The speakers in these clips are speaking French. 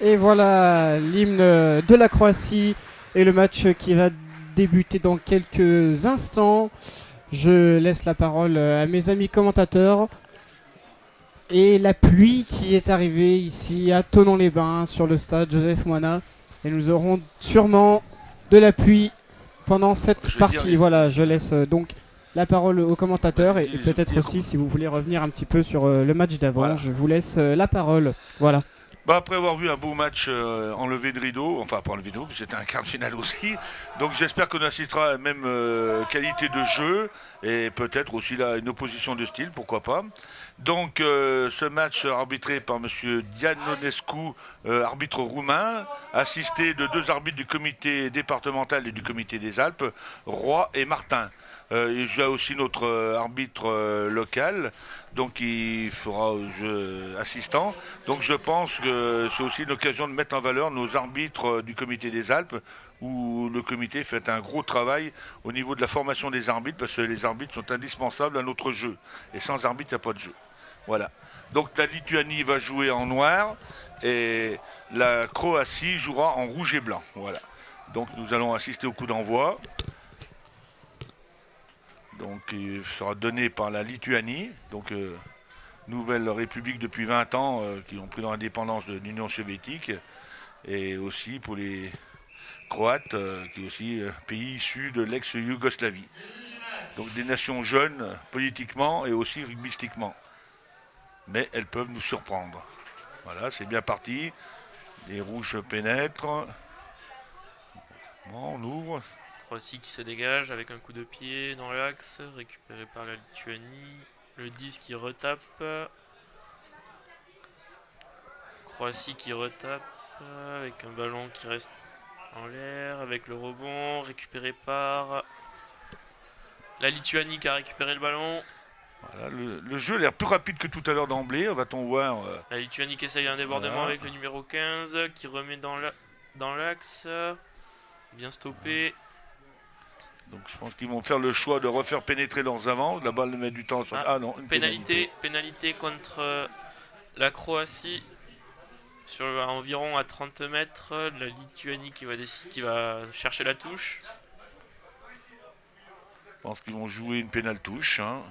Et voilà l'hymne de la Croatie et le match qui va débuter dans quelques instants. Je laisse la parole à mes amis commentateurs. Et la pluie qui est arrivée ici à Thonon-les-Bains sur le stade Joseph Moina. Et nous aurons sûrement de la pluie pendant cette partie. Voilà, je laisse donc la parole aux commentateurs et peut-être aussi si vous voulez revenir un petit peu sur le match d'avant, voilà. Je vous laisse la parole. Voilà. Bah après avoir vu un beau match enlevé de rideau, enfin pas enlevé de rideau, c'était un quart de finale aussi, donc j'espère qu'on assistera à la même qualité de jeu et peut-être aussi là une opposition de style, pourquoi pas. Donc ce match arbitré par monsieur Dianonescu, arbitre roumain, assisté de 2 arbitres du comité départemental et du comité des Alpes, Roy et Martin. Il y a aussi notre arbitre local, donc il fera jeu assistant. Donc je pense que c'est aussi l'occasion de mettre en valeur nos arbitres du comité des Alpes, où le comité fait un gros travail au niveau de la formation des arbitres, parce que les arbitres sont indispensables à notre jeu. Et sans arbitre, il n'y a pas de jeu. Voilà. Donc la Lituanie va jouer en noir et la Croatie jouera en rouge et blanc. Voilà. Donc nous allons assister au coup d'envoi. Donc il sera donné par la Lituanie, donc nouvelle république depuis 20 ans qui ont pris l'indépendance de l'Union soviétique, et aussi pour les Croates qui est aussi pays issu de l'ex-Yougoslavie. Donc des nations jeunes politiquement et aussi rugbystiquement. Mais elles peuvent nous surprendre. Voilà, c'est bien parti. Les rouges pénètrent. Bon, on ouvre. Croatie qui se dégage avec un coup de pied dans l'axe, récupéré par la Lituanie. Le 10 qui retape. Croatie qui retape avec un ballon qui reste en l'air, avec le rebond, récupéré par la Lituanie qui a récupéré le ballon. Voilà, le jeu a l'air plus rapide que tout à l'heure d'emblée, va-t-on voir. La Lituanie qui essaye un débordement voilà. Avec le numéro 15 qui remet dans l'axe. Bien stoppé. Donc je pense qu'ils vont faire le choix de refaire pénétrer leurs avants. La balle met du temps. Ah non, une pénalité contre la Croatie sur environ à 30 mètres. La Lituanie qui va chercher la touche. Je pense qu'ils vont jouer une pénale touche. Hein.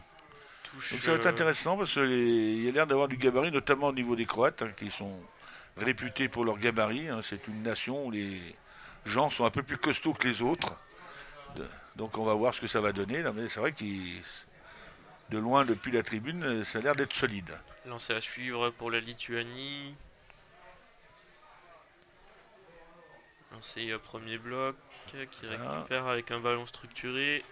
Donc ça va être intéressant parce qu'il y a l'air d'avoir du gabarit, notamment au niveau des Croates, qui sont réputés pour leur gabarit. C'est une nation où les gens sont un peu plus costauds que les autres. Donc on va voir ce que ça va donner. Là, mais c'est vrai qu'il, de loin depuis la tribune, ça a l'air d'être solide. Lancé à suivre pour la Lituanie. Lancé premier bloc qui récupère avec un ballon structuré.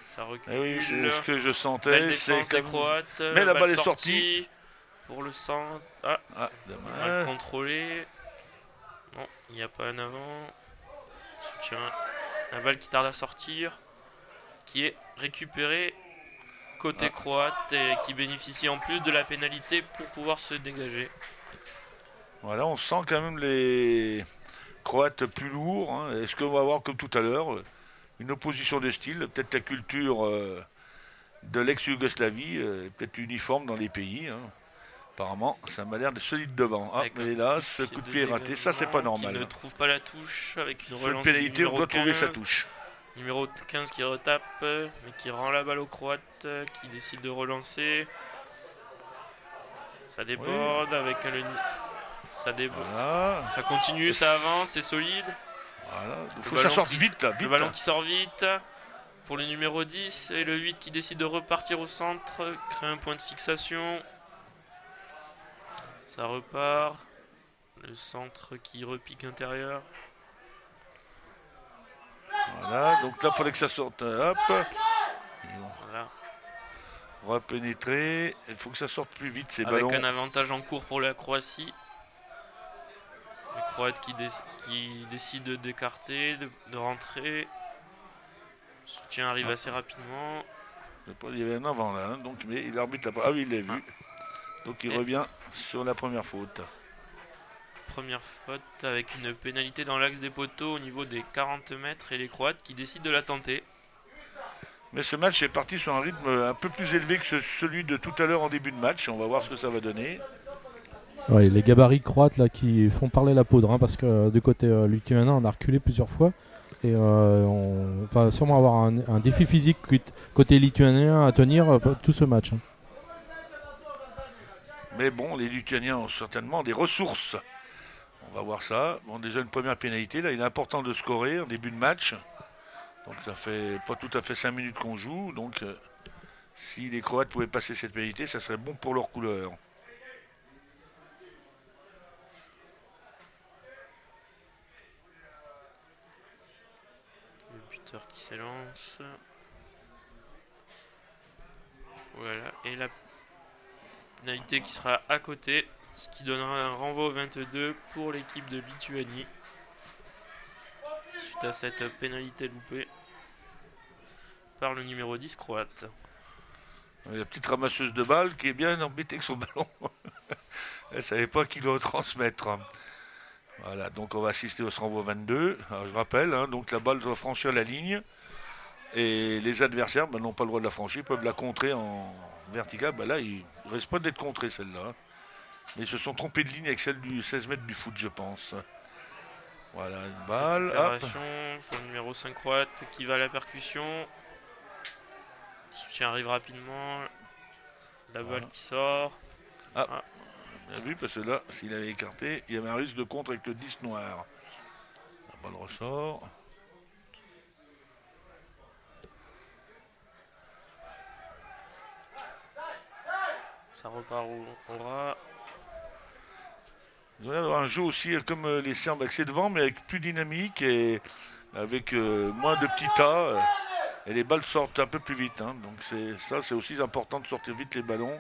Ça recule. Oui, c'est ce que je sentais. Belle défense des Croates. Mais la balle est sortie. Pour le centre. Mal contrôlé. Non, il n'y a pas un avant. Soutien. La balle qui tarde à sortir. Qui est récupérée côté croate et qui bénéficie en plus de la pénalité pour pouvoir se dégager. Voilà, on sent quand même les Croates plus lourds. Hein. Est-ce qu'on va avoir comme tout à l'heure une opposition de style, peut-être la culture de l'ex-Yougoslavie, peut-être uniforme dans les pays. Hein. Apparemment, ça m'a l'air de solide devant. Mais hélas, ce coup de pied est raté, ça c'est pas normal. Il ne trouve pas la touche avec une relance. Pénalité, on doit trouver sa touche. Numéro 15 qui retape, mais qui rend la balle aux Croates, qui décide de relancer. Ça déborde avec le... Ça déborde. Voilà. Ça continue, ça avance, c'est solide. Voilà. Il faut que ça sorte vite, là. Le ballon qui sort vite pour le numéro 10 et le 8 qui décide de repartir au centre, créer un point de fixation. Ça repart. Le centre qui repique intérieur. Voilà, donc là, il fallait que ça sorte. Hop. Voilà. On va pénétrer. Il faut que ça sorte plus vite, ces ballons. Avec un avantage en cours pour la Croatie. Les Croates qui décident d'écarter, de rentrer. Le soutien arrive assez rapidement. Il y avait un avant là, hein, donc, mais l'arbitre l'a pas. Ah oui, il l'a vu. Donc il revient sur la première faute. Première faute avec une pénalité dans l'axe des poteaux au niveau des 40 mètres et les Croates qui décident de la tenter. Mais ce match est parti sur un rythme un peu plus élevé que celui de tout à l'heure en début de match. On va voir ce que ça va donner. Ouais, les gabarits croates là qui font parler la poudre, hein, parce que du côté lituanien on a reculé plusieurs fois et on va sûrement avoir un défi physique côté lituanien à tenir tout ce match. Hein. Mais bon, les Lituaniens ont certainement des ressources. On va voir ça. Bon, déjà une première pénalité. Là, il est important de scorer en début de match. Donc ça fait pas tout à fait 5 minutes qu'on joue. Donc si les Croates pouvaient passer cette pénalité, ça serait bon pour leur couleur. Le buteur qui s'élance. Voilà, et la pénalité qui sera à côté, ce qui donnera un renvoi au 22 pour l'équipe de Lituanie. Suite à cette pénalité loupée par le numéro 10 croate. La petite ramasseuse de balles qui est bien embêtée avec son ballon. Elle ne savait pas qui doit transmettre. Voilà, donc on va assister au renvoi 22. Alors, je rappelle, hein, donc la balle doit franchir la ligne. Et les adversaires n'ont pas le droit de la franchir, peuvent la contrer en vertical. Là, il ne reste pas d'être contré celle-là. Mais ils se sont trompés de ligne avec celle du 16 mètres du foot, je pense. Voilà, une balle. Récupération pour le numéro 5 croate qui va à la percussion. Le soutien arrive rapidement. La balle qui sort. Bien vu, parce que là, s'il avait écarté, il y avait un risque de contre avec le 10 noir. La balle ressort. Ça repart au ras. Il doit y avoir un jeu aussi comme les Serbes avec ses devants, mais avec plus dynamique et avec moins de petits tas. Et les balles sortent un peu plus vite. Hein. Donc c'est aussi important de sortir vite les ballons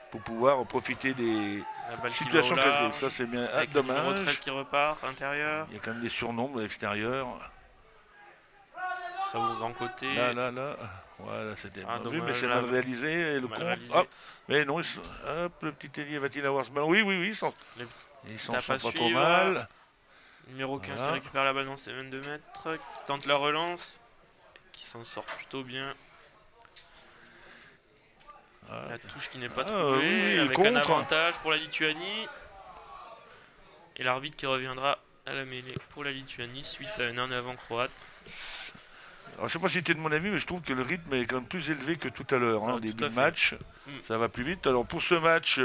pour pouvoir profiter des situations que ça c'est bien. Avec le numéro 13 qui repart, intérieur. Il y a quand même des surnombres à l'extérieur. Ça ouvre grand côté. Là. Voilà, c'était bien vu, mais c'est mal réalisé. Et le contre. Mais non, le petit ailier va-t-il avoir ce ballon? Oui. Ils s'en sortent pas trop mal. Numéro 15 qui récupère la balle dans ses 22 mètres, qui tente la relance, qui s'en sort plutôt bien. La touche qui n'est pas trouvée, avec un avantage pour la Lituanie. Et l'arbitre qui reviendra à la mêlée pour la Lituanie suite à un en avant croate. Alors, je ne sais pas si tu es de mon avis, mais je trouve que le rythme est quand même plus élevé que tout à l'heure. Au début de match, ça va plus vite. Alors pour ce match,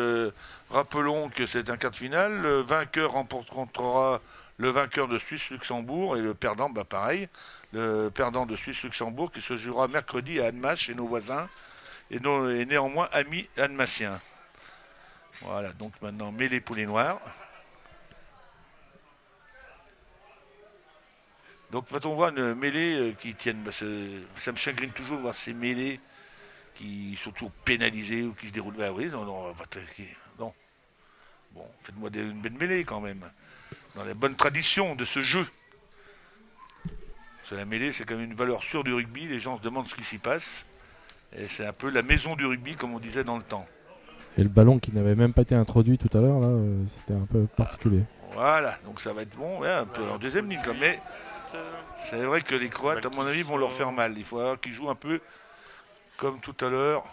rappelons que c'est un quart de finale. Le vainqueur rencontrera le vainqueur de Suisse-Luxembourg et le perdant, pareil. Le perdant de Suisse-Luxembourg qui se jouera mercredi à Annemasse chez nos voisins et néanmoins amis annemassiens. Voilà, donc maintenant mêlée pour les Noirs. Donc va-t-on voir une mêlée qui tienne, ça me chagrine toujours de voir ces mêlées qui sont toujours pénalisées ou qui se déroulent. Oui, non. Bon, faites-moi une belle mêlée quand même. Dans la bonne tradition de ce jeu. Parce que la mêlée, c'est quand même une valeur sûre du rugby. Les gens se demandent ce qui s'y passe. Et c'est un peu la maison du rugby, comme on disait dans le temps. Et le ballon qui n'avait même pas été introduit tout à l'heure, là, c'était un peu particulier. Voilà, donc ça va être bon, un peu en deuxième ligne. Mais c'est vrai que les Croates, à mon avis, vont leur faire mal. Il faut avoir qu'ils jouent un peu comme tout à l'heure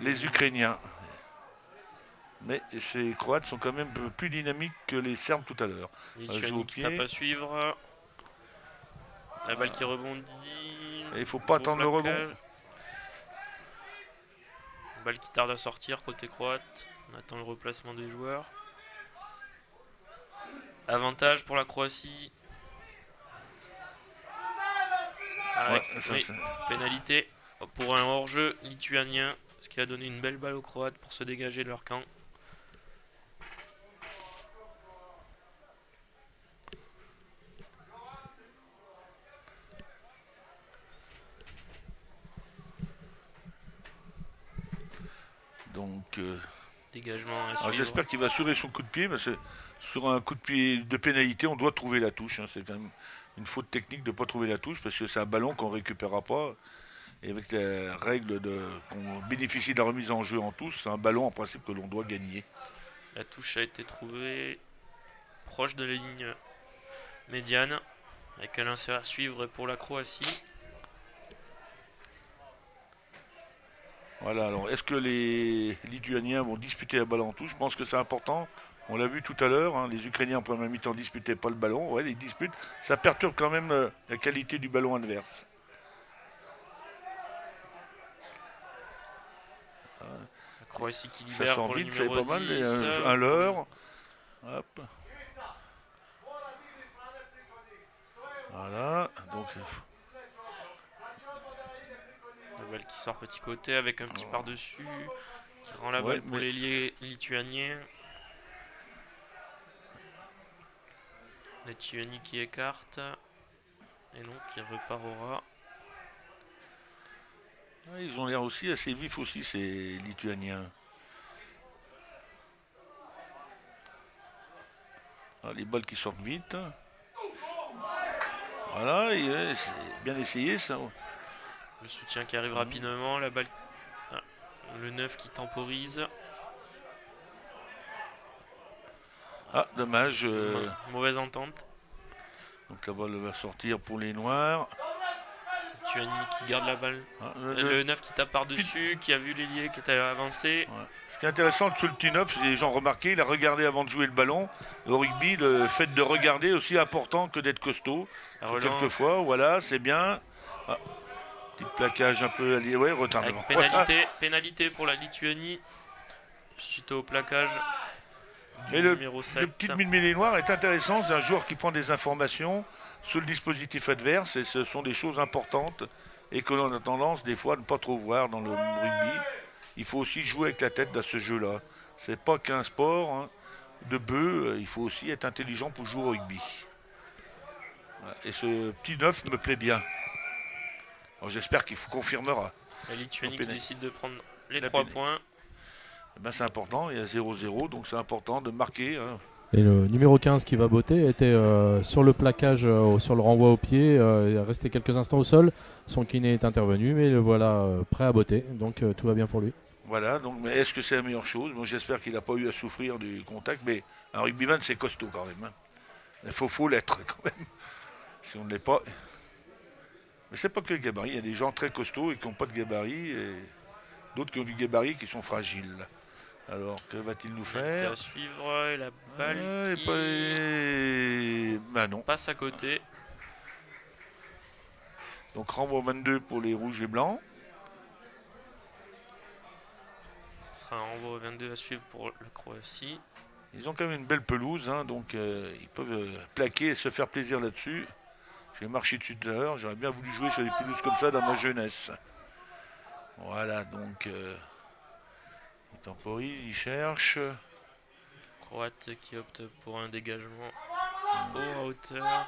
les Ukrainiens. Mais ces Croates sont quand même plus dynamiques que les Serbes tout à l'heure. Lituanie qui tape à suivre. La balle qui rebondit. Il ne faut pas attendre le rebond. Balle qui tarde à sortir côté croate. On attend le replacement des joueurs. Avantage pour la Croatie. Pénalité pour un hors-jeu lituanien, ce qui a donné une belle balle aux Croates pour se dégager de leur camp. Donc, dégagement à suivre. J'espère qu'il va assurer son coup de pied, parce que sur un coup de pied de pénalité, on doit trouver la touche. Hein. C'est quand même une faute technique de ne pas trouver la touche, parce que c'est un ballon qu'on ne récupérera pas. Et avec la règle qu'on bénéficie de la remise en jeu en touche, c'est un ballon en principe que l'on doit gagner. La touche a été trouvée proche de la ligne médiane, avec un lancer à suivre pour la Croatie. Voilà, alors est-ce que les Lituaniens vont disputer la balle en touche? Je pense que c'est important. On l'a vu tout à l'heure, hein, les Ukrainiens en première mi-temps ne disputaient pas le ballon. Ouais, ils disputent. Ça perturbe quand même la qualité du ballon adverse. La Croatie qui Ça libère sent pour le vite, c'est numéro pas mal. 10. Un leurre. Hop. Voilà, donc La balle qui sort petit côté avec un petit par-dessus, qui rend la balle pour les Lituaniens. La Lituanie qui écarte. Et non, qui repart au ras. Ils ont l'air aussi assez vifs aussi, ces Lituaniens. Ah, les balles qui sortent vite. Voilà, c'est bien essayé ça. Le soutien qui arrive rapidement, la balle. Ah, le 9 qui temporise. Ah, dommage. Mauvaise entente. Donc la balle va sortir pour les Noirs. Lituanie qui garde la balle. Ah, le 9 qui tape par-dessus, qui a vu l'ailier qui était avancé. Ouais. Ce qui est intéressant, que le petit 9, les gens remarqué, il a regardé avant de jouer le ballon. Au rugby, le fait de regarder est aussi important que d'être costaud. Quelquefois, voilà, c'est bien. Ah, petit plaquage un peu allié, ouais, retardement. Pénalité pour la Lituanie suite au plaquage du Mais numéro 7. Le petit demi noir est intéressant, c'est un joueur qui prend des informations sur le dispositif adverse et ce sont des choses importantes et que l'on a tendance des fois à ne pas trop voir dans le rugby. Il faut aussi jouer avec la tête dans ce jeu-là. C'est pas qu'un sport hein, de bœuf, il faut aussi être intelligent pour jouer au rugby. Et ce petit 9 me plaît bien. J'espère qu'il confirmera. La Lituanie qui décide de prendre les 3 points. Eh ben, c'est important, il y a 0-0, donc c'est important de marquer. Hein. Et le numéro 15 qui va botter était sur le plaquage, sur le renvoi au pied. Il est resté quelques instants au sol. Son kiné est intervenu, mais le voilà prêt à botter. Donc tout va bien pour lui. Voilà, donc mais est-ce que c'est la meilleure chose? Bon, j'espère qu'il n'a pas eu à souffrir du contact, mais un rugbyman c'est costaud quand même. Hein. Il faut l'être quand même. Si on ne l'est pas. Mais c'est pas que le gabarit. Il y a des gens très costauds et qui n'ont pas de gabarit, et d'autres qui ont du gabarit qui sont fragiles. Alors, que va-t-il nous faire? À suivre et la balle non. Passe à côté. Donc renvoi 22 pour les rouges et blancs. Ce sera un renvoi 22 à suivre pour la Croatie. Ils ont quand même une belle pelouse, hein, donc ils peuvent plaquer et se faire plaisir là-dessus. J'ai marché dessus tout à l'heure, j'aurais bien voulu jouer sur des pelouses comme ça dans ma jeunesse. Voilà, donc il temporise, il cherche. Croate qui opte pour un dégagement haut à hauteur.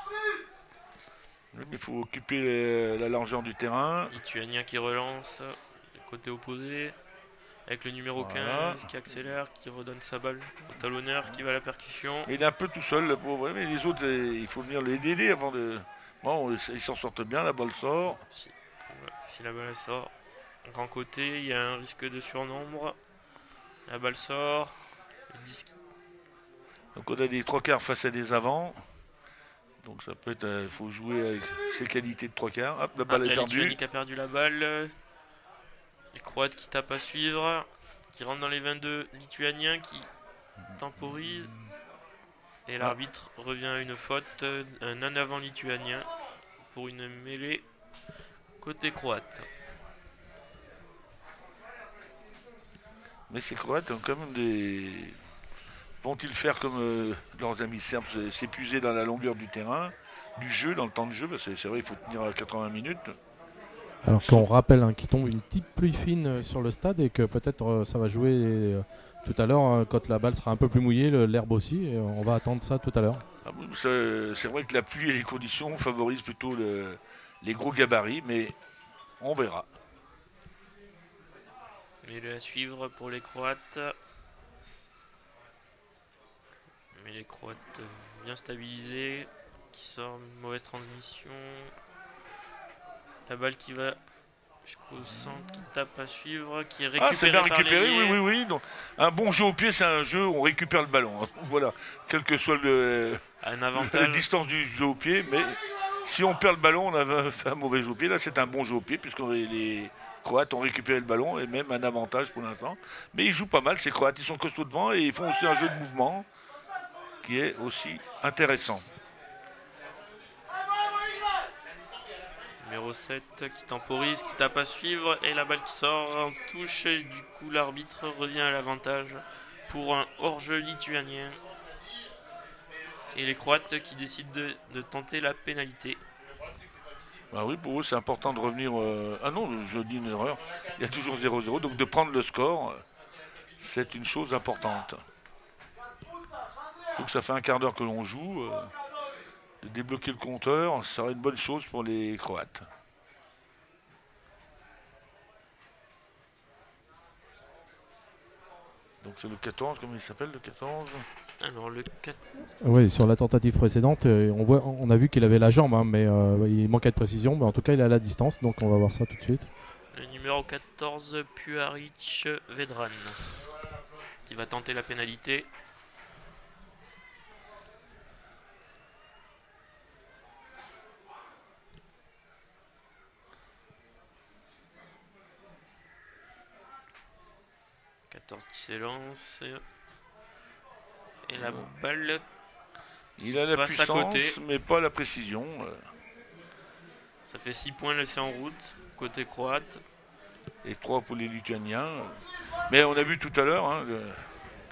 Il faut occuper la largeur du terrain. Lituanien qui relance, côté opposé. Avec le numéro 15 qui accélère, qui redonne sa balle au talonneur, qui va à la percussion. Il est un peu tout seul, le pauvre, mais les autres, il faut venir les aider avant de... Bon, ils s'en sortent bien, la balle sort. Si la balle sort, grand côté, il y a un risque de surnombre. La balle sort. Donc on a des 3/4 face à des avants. Donc ça peut être... Il faut jouer avec ses qualités de 3/4. Hop, la balle est perdue. Lituanie qui a perdu la balle. Les Croates qui tapent à suivre, qui rentrent dans les 22 Lituaniens qui temporisent. Et l'arbitre revient à une faute, un en avant lituanien pour une mêlée côté croate. Mais ces Croates ont quand même des... Vont-ils faire comme leurs amis serbes, s'épuiser dans la longueur du terrain, du jeu, dans le temps de jeu? Parce que c'est vrai, il faut tenir à 80 minutes. Alors qu'on rappelle qu'il tombe une petite pluie fine sur le stade et que peut-être ça va jouer tout à l'heure quand la balle sera un peu plus mouillée, l'herbe aussi, et on va attendre ça tout à l'heure. C'est vrai que la pluie et les conditions favorisent plutôt les gros gabarits, mais on verra. Mais à suivre pour les Croates. Mais les Croates bien stabilisés, qui sort une mauvaise transmission. La balle qui va jusqu'au centre, qui tape à suivre, qui est récupérée. C'est bien récupéré, oui. Donc, un bon jeu au pied, c'est un jeu où on récupère le ballon. Hein. Voilà, quel que soit un avantage. la distance du jeu au pied, mais Si on perd le ballon, on a fait un mauvais jeu au pied. Là, c'est un bon jeu au pied, puisque les Croates ont récupéré le ballon et même un avantage pour l'instant. Mais ils jouent pas mal, ces Croates. Ils sont costauds devant et ils font aussi un jeu de mouvement qui est aussi intéressant. Numéro 7 qui temporise, qui tape à suivre et la balle qui sort en touche. Et du coup, l'arbitre revient à l'avantage pour un hors-jeu lituanien. Et les Croates qui décident de tenter la pénalité. Bah oui, pour eux, c'est important de revenir. Ah non, je dis une erreur. Il y a toujours 0-0. Donc de prendre le score, c'est une chose importante. Donc ça fait un quart d'heure que l'on joue. De débloquer le compteur, ça serait une bonne chose pour les Croates. Donc c'est le 14, comment il s'appelle le 14 ? Alors le 4... Oui, sur la tentative précédente, on a vu qu'il avait la jambe, hein, mais il manquait de précision. Mais en tout cas, il est à la distance, donc on va voir ça tout de suite. Le numéro 14, Puharic Vedran, qui va tenter la pénalité. Qui s'élance et la balle il a la passe à côté, puissance mais pas la précision. Ça fait 6 points laissés en route côté croate et 3 pour les Lituaniens, mais on a vu tout à l'heure hein,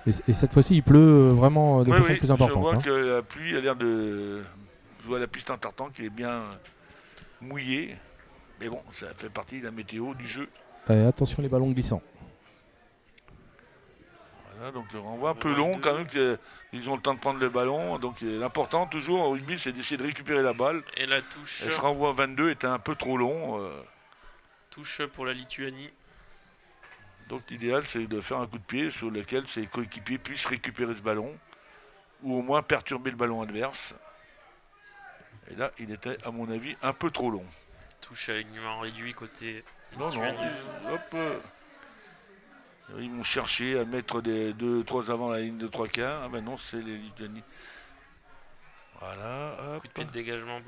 et cette fois-ci il pleut vraiment de façon plus importante. Je vois que la pluie a l'air de jouer à la piste en tartan qui est bien mouillée, mais bon, ça fait partie de la météo du jeu. Et attention les ballons glissants. Voilà, donc le renvoi un peu long quand même, ils ont le temps de prendre le ballon. Donc l'important toujours au rugby, c'est d'essayer de récupérer la balle. Et la touche. Et ce renvoi 22 était un peu trop long. Touche pour la Lituanie. Donc l'idéal, c'est de faire un coup de pied sur lequel ses coéquipiers puissent récupérer ce ballon, ou au moins perturber le ballon adverse. Et là, il était, à mon avis, un peu trop long. Touche alignement réduit côté Lituanie. Ils vont chercher à mettre des 2-3 avant la ligne de 3 quarts. Ah ben non, c'est les Lituaniens. Voilà. Hop. Coup de pied de dégagement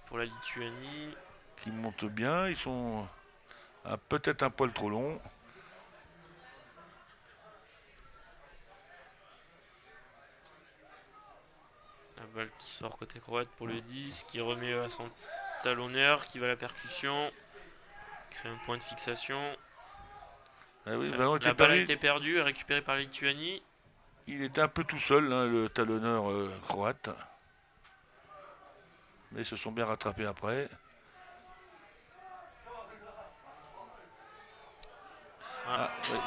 pour la Lituanie. Qui montent bien. Ils sont peut-être un poil trop longs. La balle qui sort côté croate pour le 10. Qui remet à son talonneur. Qui va à la percussion. Crée un point de fixation. Ah oui, la balle a été perdue et récupérée par la Lituanie. Il était un peu tout seul, hein, le talonneur croate. Mais ils se sont bien rattrapés après.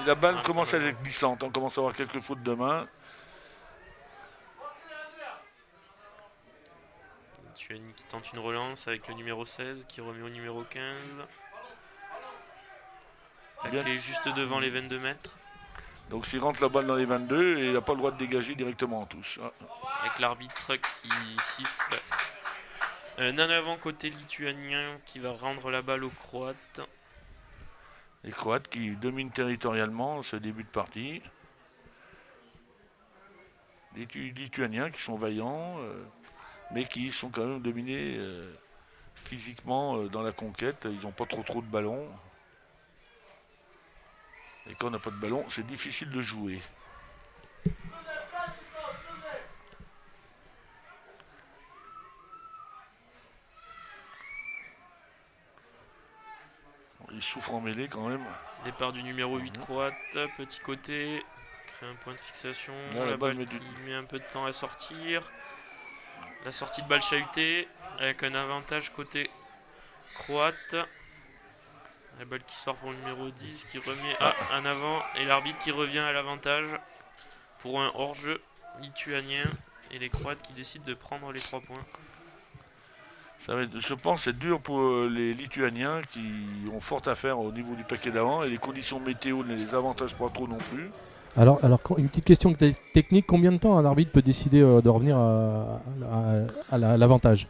La balle commence à être glissante. On commence à avoir quelques fautes de main. Lituanie qui tente une relance avec le numéro 16 qui remet au numéro 15. Qui est juste devant les 22 mètres. Donc s'il rentre la balle dans les 22, il n'a pas le droit de dégager directement en touche. Avec l'arbitre qui siffle. Un en avant côté lituanien qui va rendre la balle aux Croates. Les Croates qui dominent territorialement ce début de partie. Les Lituaniens qui sont vaillants, mais qui sont quand même dominés physiquement dans la conquête. Ils n'ont pas trop de ballons. Et quand on n'a pas de ballon, c'est difficile de jouer. Il souffre en mêlée quand même. Départ du numéro 8 croate, petit côté, crée un point de fixation. Là, la balle qui met un peu de temps à sortir. La sortie de balle chahutée avec un avantage côté croate. La balle qui sort pour le numéro 10 qui remet en avant et l'arbitre qui revient à l'avantage pour un hors-jeu lituanien et les Croates qui décident de prendre les 3 points. Ça va être, je pense que c'est dur pour les Lituaniens qui ont fort à faire au niveau du paquet d'avant et les conditions météo ne les avantagent pas trop non plus. Alors une petite question technique, combien de temps un arbitre peut décider de revenir à l'avantage ?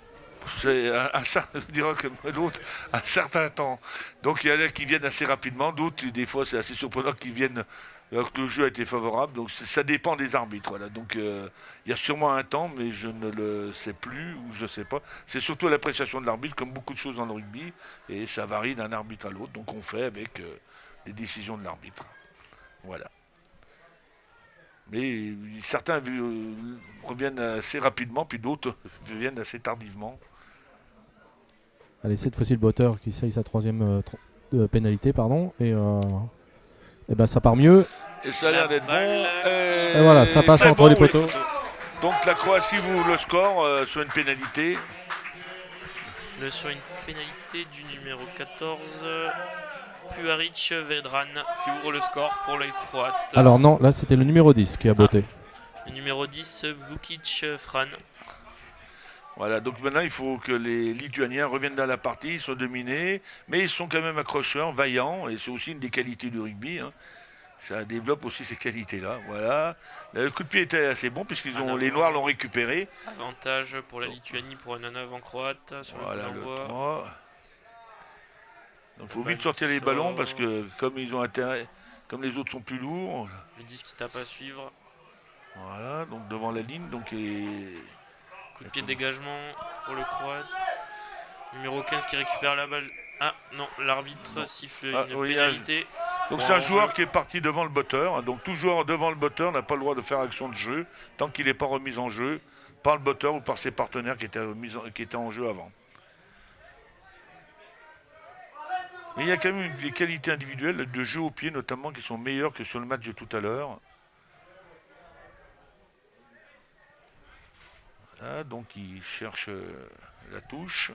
C'est je dirais que l'autre un certain temps. Donc il y en a qui viennent assez rapidement, d'autres des fois c'est assez surprenant qu'ils viennent alors que le jeu a été favorable. Donc ça dépend des arbitres. Voilà. Donc il y a sûrement un temps, mais je ne le sais plus ou je ne sais pas. C'est surtout l'appréciation de l'arbitre, comme beaucoup de choses dans le rugby, et ça varie d'un arbitre à l'autre. Donc on fait avec les décisions de l'arbitre. Voilà. Mais certains reviennent assez rapidement, puis d'autres viennent assez tardivement. Allez, cette fois-ci le botteur qui essaye sa troisième pénalité, pardon, et ben ça part mieux. Et ça a l'air d'être bon. Et voilà, ça passe entre bon, les poteaux. Oui. Donc la Croatie vous le score sur une pénalité. Sur une pénalité du numéro 14, Puaric Vedran qui ouvre le score pour les Croates. Alors non, là c'était le numéro 10 qui a botté. Le numéro 10, Vukic Fran. Voilà, donc maintenant il faut que les Lituaniens reviennent dans la partie, ils sont dominés, mais ils sont quand même accrocheurs, vaillants, et c'est aussi une des qualités du rugby. Hein. Ça développe aussi ces qualités-là. Voilà. Le coup de pied était assez bon puisqu'ils ont les Noirs l'ont récupéré. Avantage pour la Lituanie pour un 9 en croate sur voilà, le coup d'envoi. Donc il faut le vite sortir les ballons parce que comme ils ont intérêt, comme les autres sont plus lourds. Le 10 qui tape à suivre. Voilà, donc devant la ligne, donc coup de pied de dégagement pour le Croate. Numéro 15 qui récupère la balle. Ah non, l'arbitre siffle une pénalité. Donc c'est un joueur qui est parti devant le botteur. Donc tout joueur devant le botteur n'a pas le droit de faire action de jeu tant qu'il n'est pas remis en jeu par le botteur ou par ses partenaires qui étaient en jeu avant. Mais il y a quand même des qualités individuelles de jeu au pied notamment qui sont meilleures que sur le match de tout à l'heure. Voilà, donc ils cherchent la touche.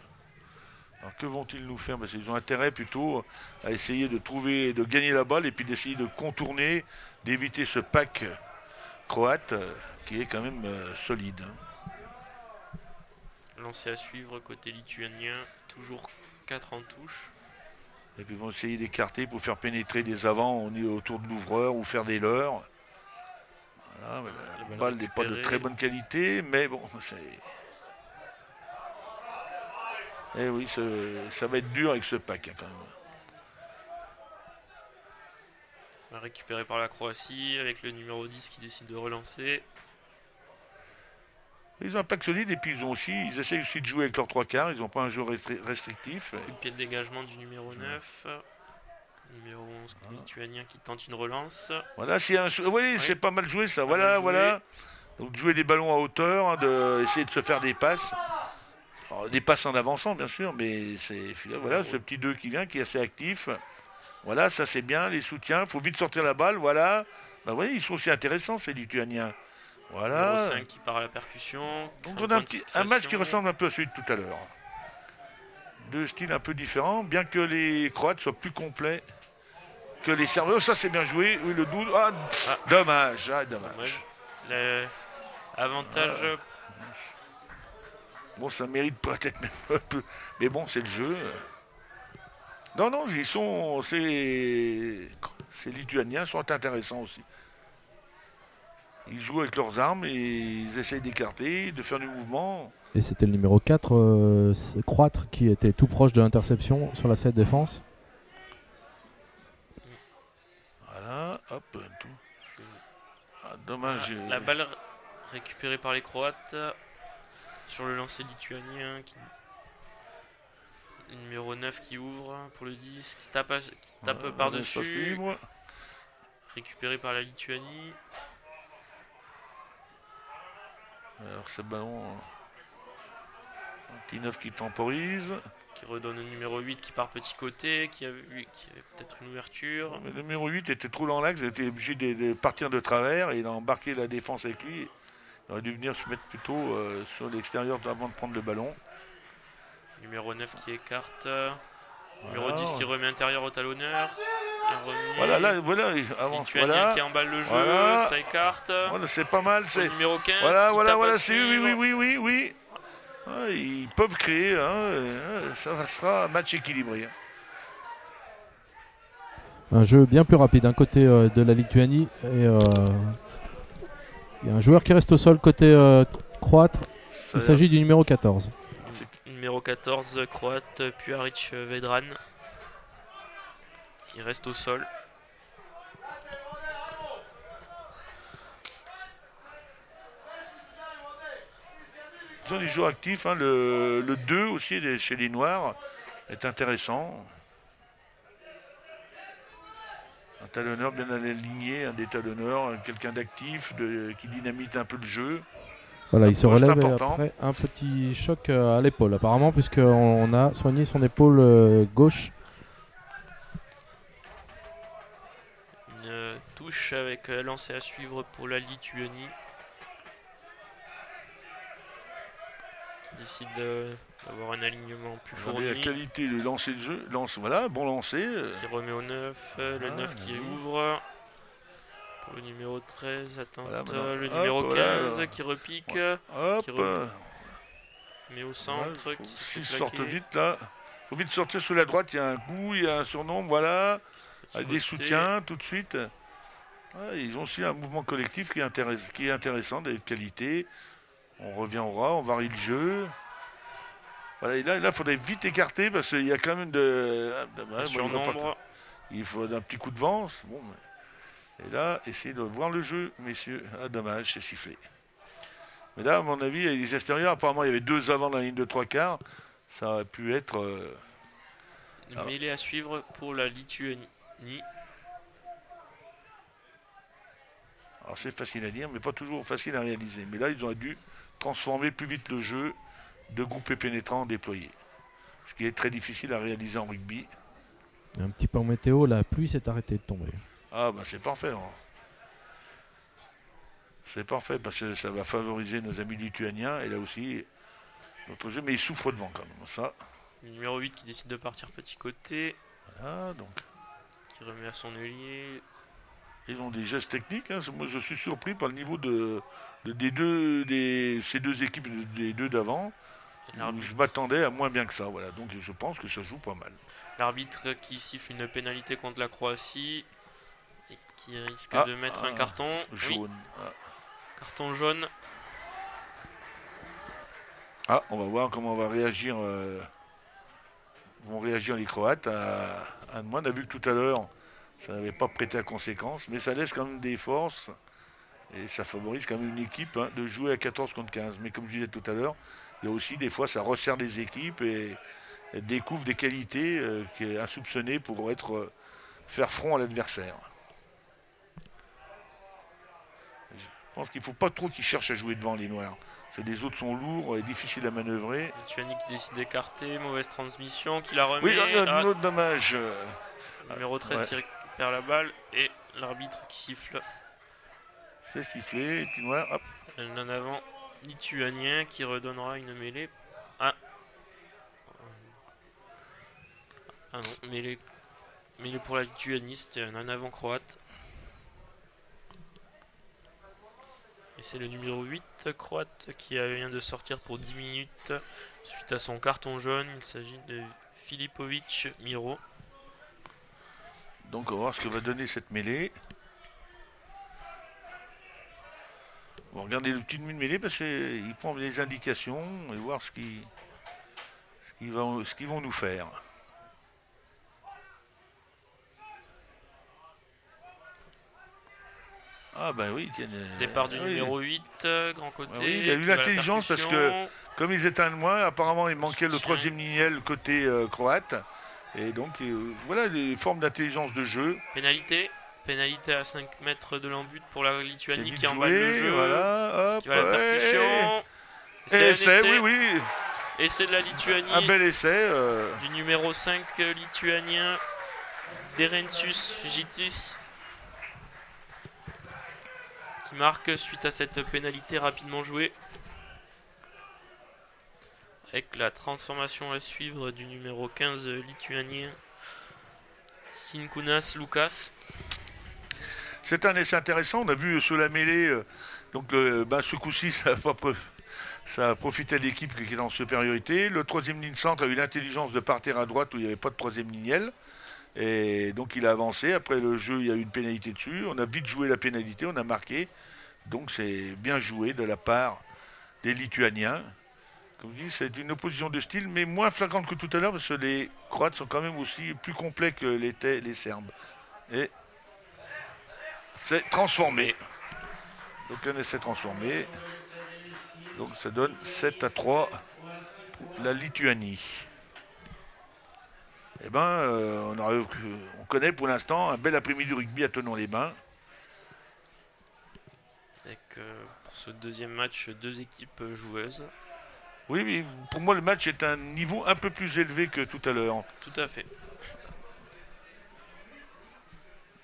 Alors que vont-ils nous faire? Parce qu'ils ont intérêt plutôt à essayer de trouver, de gagner la balle et puis d'essayer de contourner, d'éviter ce pack croate qui est quand même solide. Lancé à suivre côté lituanien, toujours 4 en touche. Et puis ils vont essayer d'écarter pour faire pénétrer des avants autour de l'ouvreur ou faire des leurres. Voilà, la balle n'est pas de très bonne qualité, mais bon, c'est... Eh oui, ça va être dur avec ce pack hein, quand même. Récupéré par la Croatie avec le numéro 10 qui décide de relancer. Ils ont un pack solide et puis ils essayent aussi de jouer avec leurs trois quarts. Ils n'ont pas un jeu restrictif. Coup de pied de dégagement du numéro 9. Numéro 11 lituanien qui tente une relance. Voilà, oui, c'est pas mal joué ça. Voilà, voilà. Donc de jouer des ballons à hauteur, hein, essayer de se faire des passes. Alors, des passes en avançant bien sûr, mais c'est voilà ce petit 2 qui vient, qui est assez actif. Voilà, ça c'est bien, les soutiens, il faut vite sortir la balle, voilà. Bah oui, ils sont aussi intéressants ces Lituaniens. Voilà. Numéro 5 qui part à la percussion. Donc on a un match qui ressemble un peu à celui de tout à l'heure. Deux styles un peu différents, bien que les Croates soient plus complets que les Serveurs. Ça c'est bien joué, oui le 12. Dommage, dommage. Avantage. Bon, ça mérite peut-être même un peu. Mais bon, c'est le jeu. Non, ils sont. Ces Lituaniens sont intéressants aussi. Ils jouent avec leurs armes et ils essayent d'écarter, de faire du mouvement. Et c'était le numéro 4, Croate, qui était tout proche de l'interception sur la 7 défense. Voilà, hop, tout. Dommage. La balle récupérée par les Croates. Sur le lancer lituanien, le numéro 9 qui ouvre pour le 10, qui tape par-dessus. Récupéré par la Lituanie. Alors ce ballon, un petit 9 qui temporise. Qui redonne au numéro 8 qui part petit côté, qui avait peut-être une ouverture. Mais le numéro 8 était trop dans l'axe, il était obligé de partir de travers et d'embarquer la défense avec lui. Il aurait dû venir se mettre plutôt sur l'extérieur avant de prendre le ballon. Numéro 9 qui écarte. Numéro 10 qui remet intérieur au talonneur. Voilà, là, voilà, il avance. Lituanien qui emballe le jeu, ça écarte. Voilà, c'est pas mal. C'est numéro 15. Voilà, c'est oui. Ils peuvent créer, ça sera un match équilibré. Un jeu bien plus rapide d'un côté de la Lituanie. Et il y a un joueur qui reste au sol côté croate. Il s'agit du numéro 14. Numéro 14, croate, Puaric Vedran. Qui reste au sol. Ils ont des joueurs actifs. Hein. Le 2 aussi chez les Noirs est intéressant. Un talonneur bien aligné, un des talonneurs, quelqu'un d'actif, qui dynamite un peu le jeu. Voilà, il se relève et après un petit choc à l'épaule apparemment, puisqu'on a soigné son épaule gauche. Une touche avec lancé à suivre pour la Lituanie. Qui décide d'avoir un alignement plus fourni. La qualité du lancer de jeu. Voilà, bon lancer. Qui remet au 9. Le 9 qui ouvre. Pour le numéro 13, attends, voilà, le numéro 15 qui repique, hop, qui met au centre, ouais, qui s'ils sortent vite là, faut vite sortir sur la droite, il y a un coup, il y a un surnom, voilà, avec des soutiens tout de suite. Ouais, ils ont aussi un mouvement collectif qui est intéressant, de qualité. On revient au ras, on varie le jeu. Voilà, et là, il faudrait vite écarter parce qu'il y a quand même il faut un petit coup de vent. Bon, et là, essayez de voir le jeu, messieurs. Ah, dommage, c'est sifflé. Mais là, à mon avis, les extérieurs, apparemment, il y avait 2 avant dans la ligne de 3/4. Ça aurait pu être... Une mêlée à suivre pour la Lituanie. Alors, c'est facile à dire, mais pas toujours facile à réaliser. Mais là, ils auraient dû transformer plus vite le jeu de groupés pénétrants déployés. Ce qui est très difficile à réaliser en rugby. Un petit peu en météo, la pluie s'est arrêtée de tomber. Ah bah c'est parfait. Hein. C'est parfait parce que ça va favoriser nos amis lituaniens et là aussi notre jeu, mais ils souffrent devant quand même. Ça. Le numéro 8 qui décide de partir petit côté. Voilà donc. Qui remet à son ailier. Ils ont des gestes techniques. Hein. Moi je suis surpris par le niveau ces deux équipes des deux d'avant. Je m'attendais à moins bien que ça. Voilà. Donc je pense que ça joue pas mal. L'arbitre qui siffle une pénalité contre la Croatie. Et qui risque de mettre un carton jaune. Oui. Carton jaune. On va voir comment vont réagir les Croates. Moi, on a vu que tout à l'heure, ça n'avait pas prêté à conséquence, mais ça laisse quand même des forces et ça favorise quand même une équipe de jouer à 14 contre 15. Mais comme je disais tout à l'heure, il y a aussi des fois, ça resserre les équipes et découvre des qualités insoupçonnées pour faire front à l'adversaire. Je pense qu'il ne faut pas trop qu'ils cherchent à jouer devant les Noirs. Parce que les autres sont lourds et difficiles à manœuvrer. Lituanie qui décide d'écarter, mauvaise transmission, qui la remet. Oui, un autre dommage. Numéro 13 qui récupère la balle et l'arbitre qui siffle. C'est sifflé, et puis Noir, hop. Un en avant lituanien qui redonnera une mêlée. Non, mêlée pour la Lituanie, c'était un en avant croate. Et c'est le numéro 8 croate qui vient de sortir pour 10 minutes suite à son carton jaune. Il s'agit de Filipovic Miro. Donc on va voir ce que va donner cette mêlée. On va regarder le petit demi de mêlée parce qu'il prend des indications et voir ce qu'ils vont nous faire. Ah ben oui, tiens. Départ du numéro 8, grand côté. Oui, il a eu l'intelligence parce que comme ils étaient un de moins, apparemment il manquait le troisième lignel côté croate. Et donc voilà des formes d'intelligence de jeu. Pénalité à 5 mètres de l'embut pour la Lituanie qui emballe le jeu. Voilà, hop, qui va à la percussion. Essai, oui. Essai de la Lituanie. Un bel essai. Du numéro 5 lituanien, Derencius Gytis. Qui marque suite à cette pénalité rapidement jouée. Avec la transformation à suivre du numéro 15 lituanien, Sinkūnas Lukas. C'est un essai intéressant. On a vu sur la mêlée, ce coup-ci, ça a profité à l'équipe qui est en supériorité. Le troisième ligne centre a eu l'intelligence de partir à droite où il n'y avait pas de troisième lignel. Et donc il a avancé. Après le jeu, il y a eu une pénalité dessus. On a vite joué la pénalité, on a marqué. Donc c'est bien joué de la part des Lituaniens. Comme je dis, c'est une opposition de style, mais moins flagrante que tout à l'heure, parce que les Croates sont quand même aussi plus complets que l'étaient les Serbes. Et c'est transformé. Donc un essai transformé. Donc ça donne 7-3 pour la Lituanie. Eh ben, on connaît pour l'instant un bel après-midi de rugby à Thonon-les-Bains. Avec pour ce deuxième match, 2 équipes joueuses. Oui, mais pour moi le match est un niveau un peu plus élevé que tout à l'heure. Tout à fait.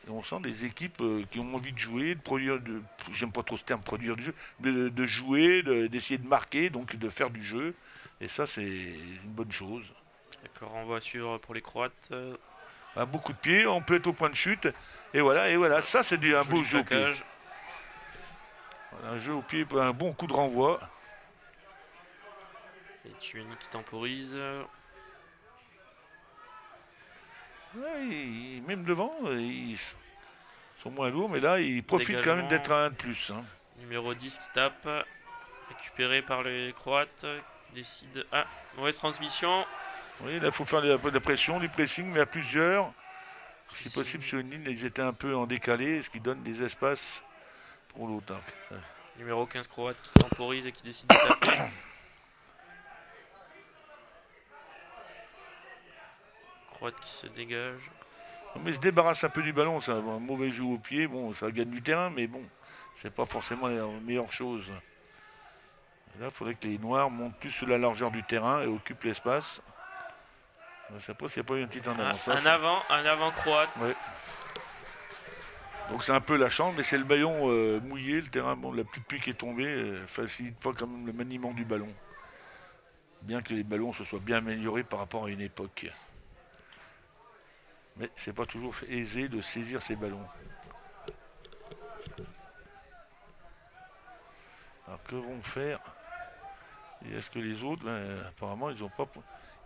Et on sent des équipes qui ont envie de jouer, de produire, j'aime pas trop ce terme, produire du jeu, de jouer, d'essayer de marquer, donc de faire du jeu. Et ça, c'est une bonne chose. D'accord, on va suivre pour les Croates. Beaucoup de pieds, on peut être au point de chute. Et voilà, ça c'est un beau jeu au pied. Voilà, un jeu au pied, un bon coup de renvoi. Et Tueni qui temporise. Ouais, même devant, ils sont moins lourds, mais là, ils profitent quand même d'être un de plus. Hein. Numéro 10 qui tape. Récupéré par les Croates. Qui décide. Ah, mauvaise transmission. Oui, là, il faut faire un peu de pression, du pressing, mais à plusieurs. Si possible, sur une ligne, ils étaient un peu en décalé, ce qui donne des espaces pour l'autre. Hein. Numéro 15 Croate qui temporise et qui décide de taper. Croate qui se dégage. Mais il se débarrasse un peu du ballon, c'est un mauvais jeu au pied, bon, ça gagne du terrain, mais bon, c'est pas forcément la meilleure chose. Là, il faudrait que les Noirs montent plus sur la largeur du terrain et occupent l'espace. Je sais pas s'il n'y a pas eu un petit en avant. Un avant Croate. Ouais. Donc c'est un peu la chance, mais c'est le ballon mouillé, le terrain, bon, la petite pluie qui est tombée, facilite pas quand même le maniement du ballon. Bien que les ballons se soient bien améliorés par rapport à une époque. Mais c'est pas toujours aisé de saisir ces ballons. Alors que vont faire? Et est-ce que les autres, apparemment, ils ont pas.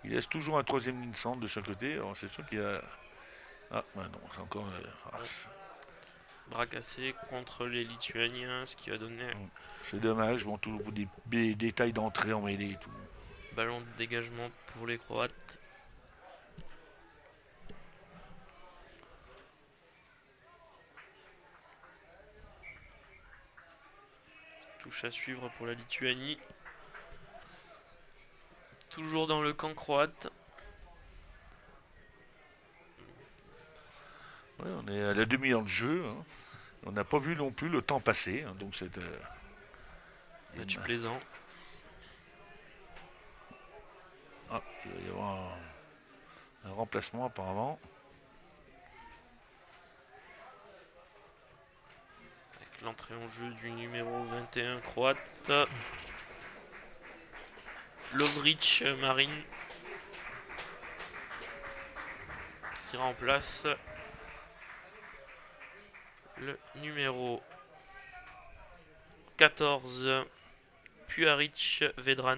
Ils laissent toujours un troisième ligne centre de chaque côté. Alors c'est sûr qu'il y a. Ah, non, c'est encore. Bras cassé contre les Lituaniens, ce qui va donner. C'est dommage, bon, toujours des détails d'entrée en mêlée et tout. Ballon de dégagement pour les Croates. Touche à suivre pour la Lituanie. Toujours dans le camp croate. Ouais, on est à la demi-heure de jeu. Hein. On n'a pas vu non plus le temps passer. Hein, donc c'est match plaisant. Ah, il va y avoir un remplacement apparemment. Avec l'entrée en jeu du numéro 21 croate. Lovric Marine. Qui remplace le numéro 14 Puaric Vedran.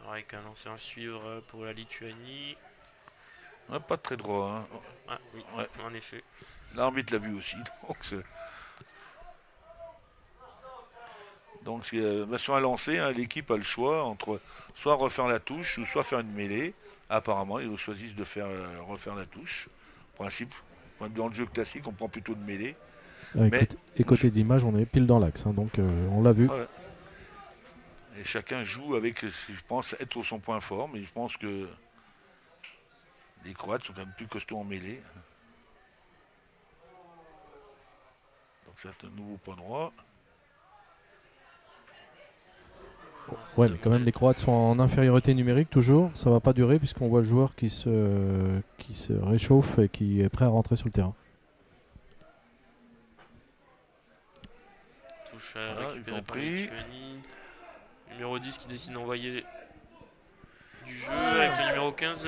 Alors avec un lancer à suivre pour la Lituanie. Ouais, pas très droit. Hein. Ah oui, ouais. En effet. L'arbitre l'a vu aussi. Donc sur un lancer, hein, l'équipe a le choix entre soit refaire la touche ou soit faire une mêlée. Apparemment, ils choisissent de faire refaire la touche. Principe, dans le jeu classique, on prend plutôt de mêlée. Et côté d'image, on est pile dans l'axe, hein, donc on l'a vu. Ouais. Et chacun joue avec, je pense, être son point fort, mais je pense que les Croates sont quand même plus costauds en mêlée. Donc c'est un nouveau point droit. Ouais, mais quand même, les Croates sont en infériorité numérique toujours. Ça va pas durer puisqu'on voit le joueur qui se réchauffe et qui est prêt à rentrer sur le terrain. Touche à récupérer par Lituanie. Numéro 10 qui décide d'envoyer du jeu avec le numéro 15.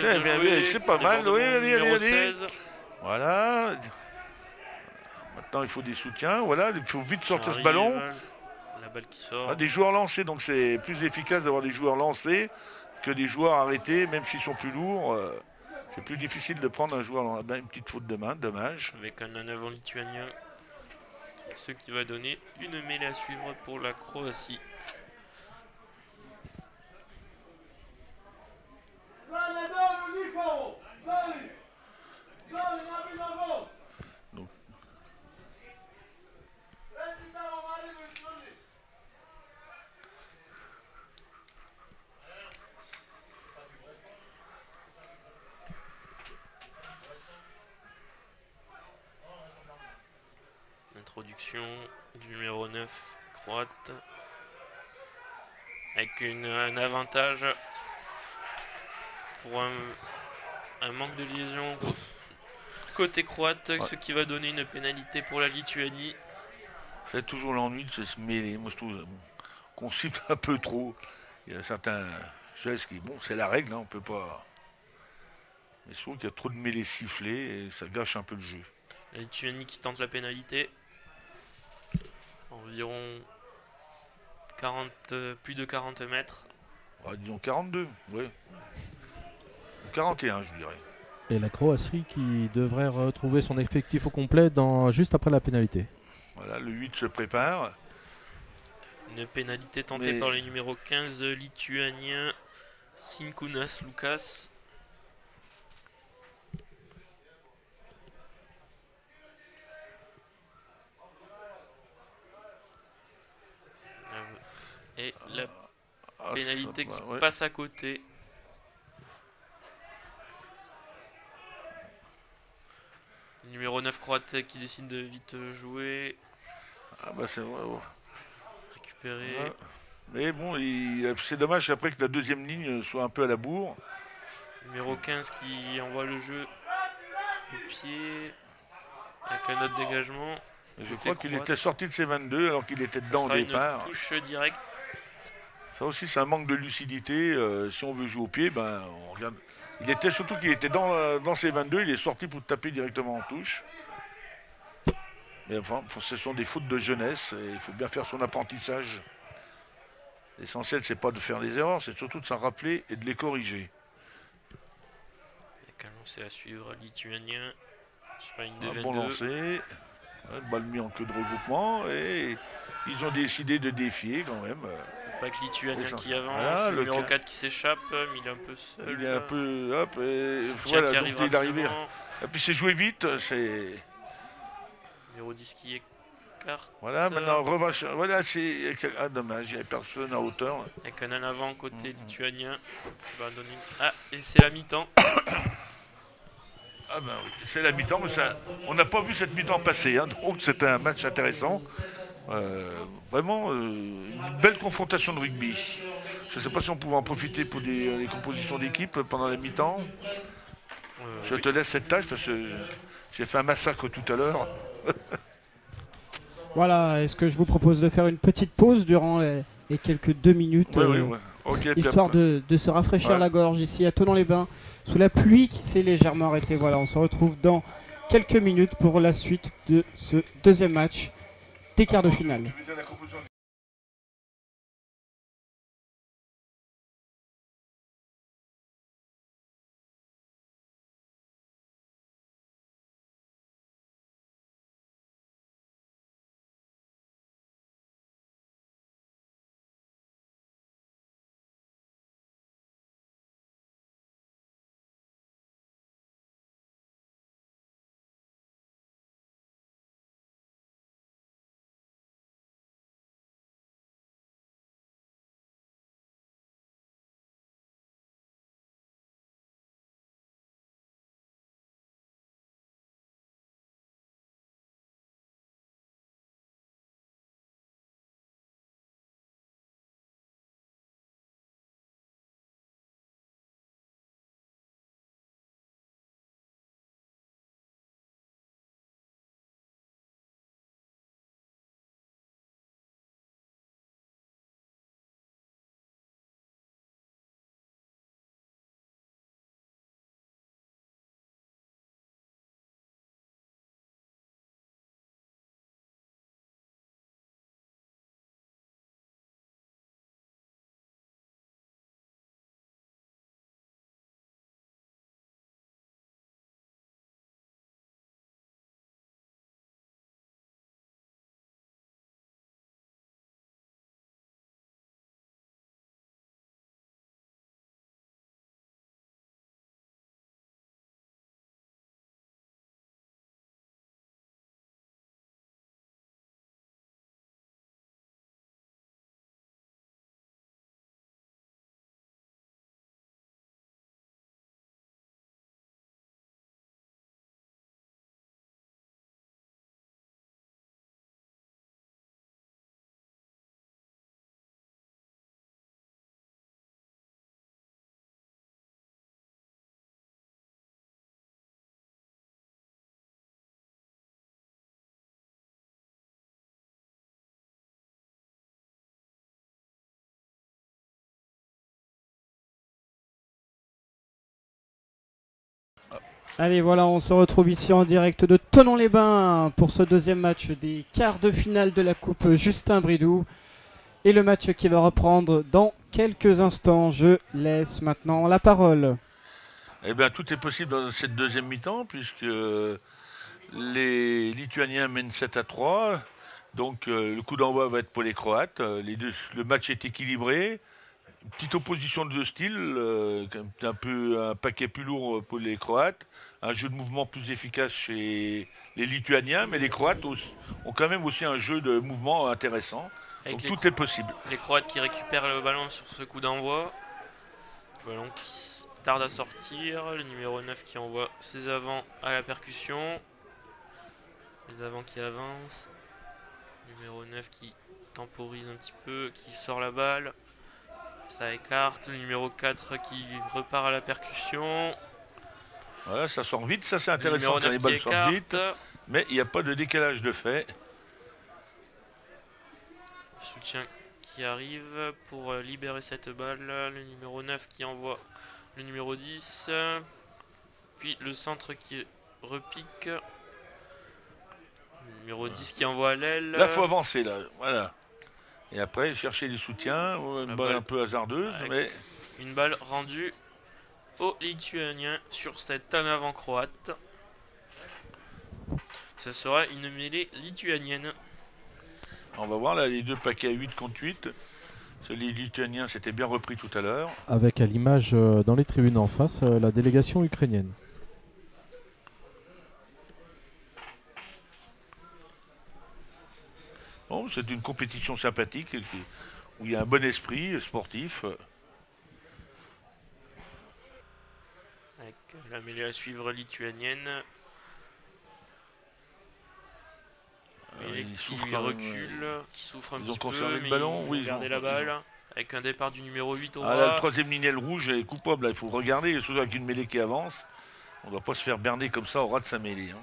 C'est pas mal, oui, allez. 16. Voilà. Maintenant, il faut des soutiens. Voilà, il faut vite sortir ce ballon. La balle qui sort. Des joueurs lancés, donc c'est plus efficace d'avoir des joueurs lancés que des joueurs arrêtés, même s'ils sont plus lourds. C'est plus difficile de prendre un joueur, une petite faute de main, dommage. Avec un avant lituanien, ce qui va donner une mêlée à suivre pour la Croatie. action du numéro 9 croate. Avec un avantage pour un manque de liaison côté croate, ce qui va donner une pénalité pour la Lituanie. C'est toujours l'ennui de se mêler. Moi, je trouve qu'on siffle un peu trop. Il y a certains gestes qui, bon, c'est la règle, hein, on peut pas. Mais je trouve qu'il y a trop de mêlées sifflées et ça gâche un peu le jeu. La Lituanie qui tente la pénalité. Environ 40, plus de 40 mètres. Disons 42, ouais. 41, je dirais. Et la Croatie qui devrait retrouver son effectif au complet juste après la pénalité. Voilà, le 8 se prépare. Une pénalité tentée par le numéro 15 lituanien Sinkūnas Lukas. Et la pénalité qui passe à côté. Le numéro 9 croate qui décide de vite jouer. Ah bah c'est vrai. Ouais. Récupérer. Ouais. Mais bon, c'est dommage après que la deuxième ligne soit un peu à la bourre. Numéro 15 qui envoie le jeu au pied. Avec un autre dégagement. Je crois qu'il était sorti de ses 22 alors qu'il était dedans au départ. Une touche directe. Ça aussi, c'est un manque de lucidité. Si on veut jouer au pied, ben, on regarde. Il était surtout qu'il était dans ses 22, il est sorti pour taper directement en touche. Mais enfin, ce sont des fautes de jeunesse et il faut bien faire son apprentissage. L'essentiel, c'est pas de faire des erreurs, c'est surtout de s'en rappeler et de les corriger. Et qu'un lancer à suivre lituanien sur la ligne de 22. Bon lancer, balle mis en queue de regroupement et ils ont décidé de défier quand même. Pas que lituanien qui avance, voilà, le numéro 4 qui s'échappe, mais il est un peu seul. Il est un peu. Hop, et voilà, donc il est arrivé. Et puis c'est joué vite, c'est. Numéro 10 qui écarte. Voilà, maintenant revanche. Voilà, c'est. Ah, dommage, il n'y avait personne à hauteur. Avec un en avant côté lituanien. Ah, et c'est la mi-temps. Ah ben oui, c'est la mi-temps, mais ça, on n'a pas vu cette mi-temps passer, hein, donc c'était un match intéressant. Vraiment une belle confrontation de rugby. Je ne sais pas si on pouvait en profiter pour les compositions d'équipe pendant la mi-temps. Je te laisse cette tâche parce que j'ai fait un massacre tout à l'heure. Voilà, est-ce que je vous propose de faire une petite pause durant les quelques 2 minutes Okay, histoire de se rafraîchir la gorge ici à Thonon-les-Bains sous la pluie qui s'est légèrement arrêtée. Voilà, on se retrouve dans quelques minutes pour la suite de ce deuxième match des quarts de finale. Allez, voilà, on se retrouve ici en direct de Thonon-les-Bains pour ce deuxième match des quarts de finale de la Coupe Justin Bridou. Et le match qui va reprendre dans quelques instants. Je laisse maintenant la parole. Eh bien, tout est possible dans cette deuxième mi-temps, puisque les Lituaniens mènent 7-3. Donc, le coup d'envoi va être pour les Croates. Le match est équilibré. Une petite opposition de style, un peu un paquet plus lourd pour les Croates. Un jeu de mouvement plus efficace chez les Lituaniens, mais les Croates ont quand même aussi un jeu de mouvement intéressant. Donc, tout est possible. Les Croates qui récupèrent le ballon sur ce coup d'envoi. Le ballon qui tarde à sortir. Le numéro 9 qui envoie ses avants à la percussion. Les avants qui avancent. Le numéro 9 qui temporise un petit peu, qui sort la balle. Ça écarte. Le numéro 4 qui repart à la percussion. Voilà, ça sort vite. Ça, c'est intéressant quand les balles sortent vite. Mais il n'y a pas de décalage de fait. Soutien qui arrive pour libérer cette balle. Le numéro 9 qui envoie le numéro 10. Puis le centre qui repique. Le numéro 10 qui envoie à l'aile. Là, il faut avancer. Là. Voilà. Et après, chercher des soutiens. Une balle un peu hasardeuse. Mais... Une balle rendue aux Lituaniens sur cette en avant croate. Ce sera une mêlée lituanienne. On va voir là les deux paquets à 8 contre 8. Celui lituanien s'était bien repris tout à l'heure. Avec à l'image dans les tribunes en face la délégation ukrainienne. Bon, c'est une compétition sympathique où il y a un bon esprit sportif. Avec la mêlée à suivre lituanienne. Qui recule, qui souffre un petit peu, le ballon. Oui, ils ont gardé la balle. Avec un départ du numéro 8 au bas. La troisième lignelle rouge est coupable, là, il faut regarder, surtout avec une mêlée qui avance. On ne doit pas se faire berner comme ça au ras de sa mêlée. Hein.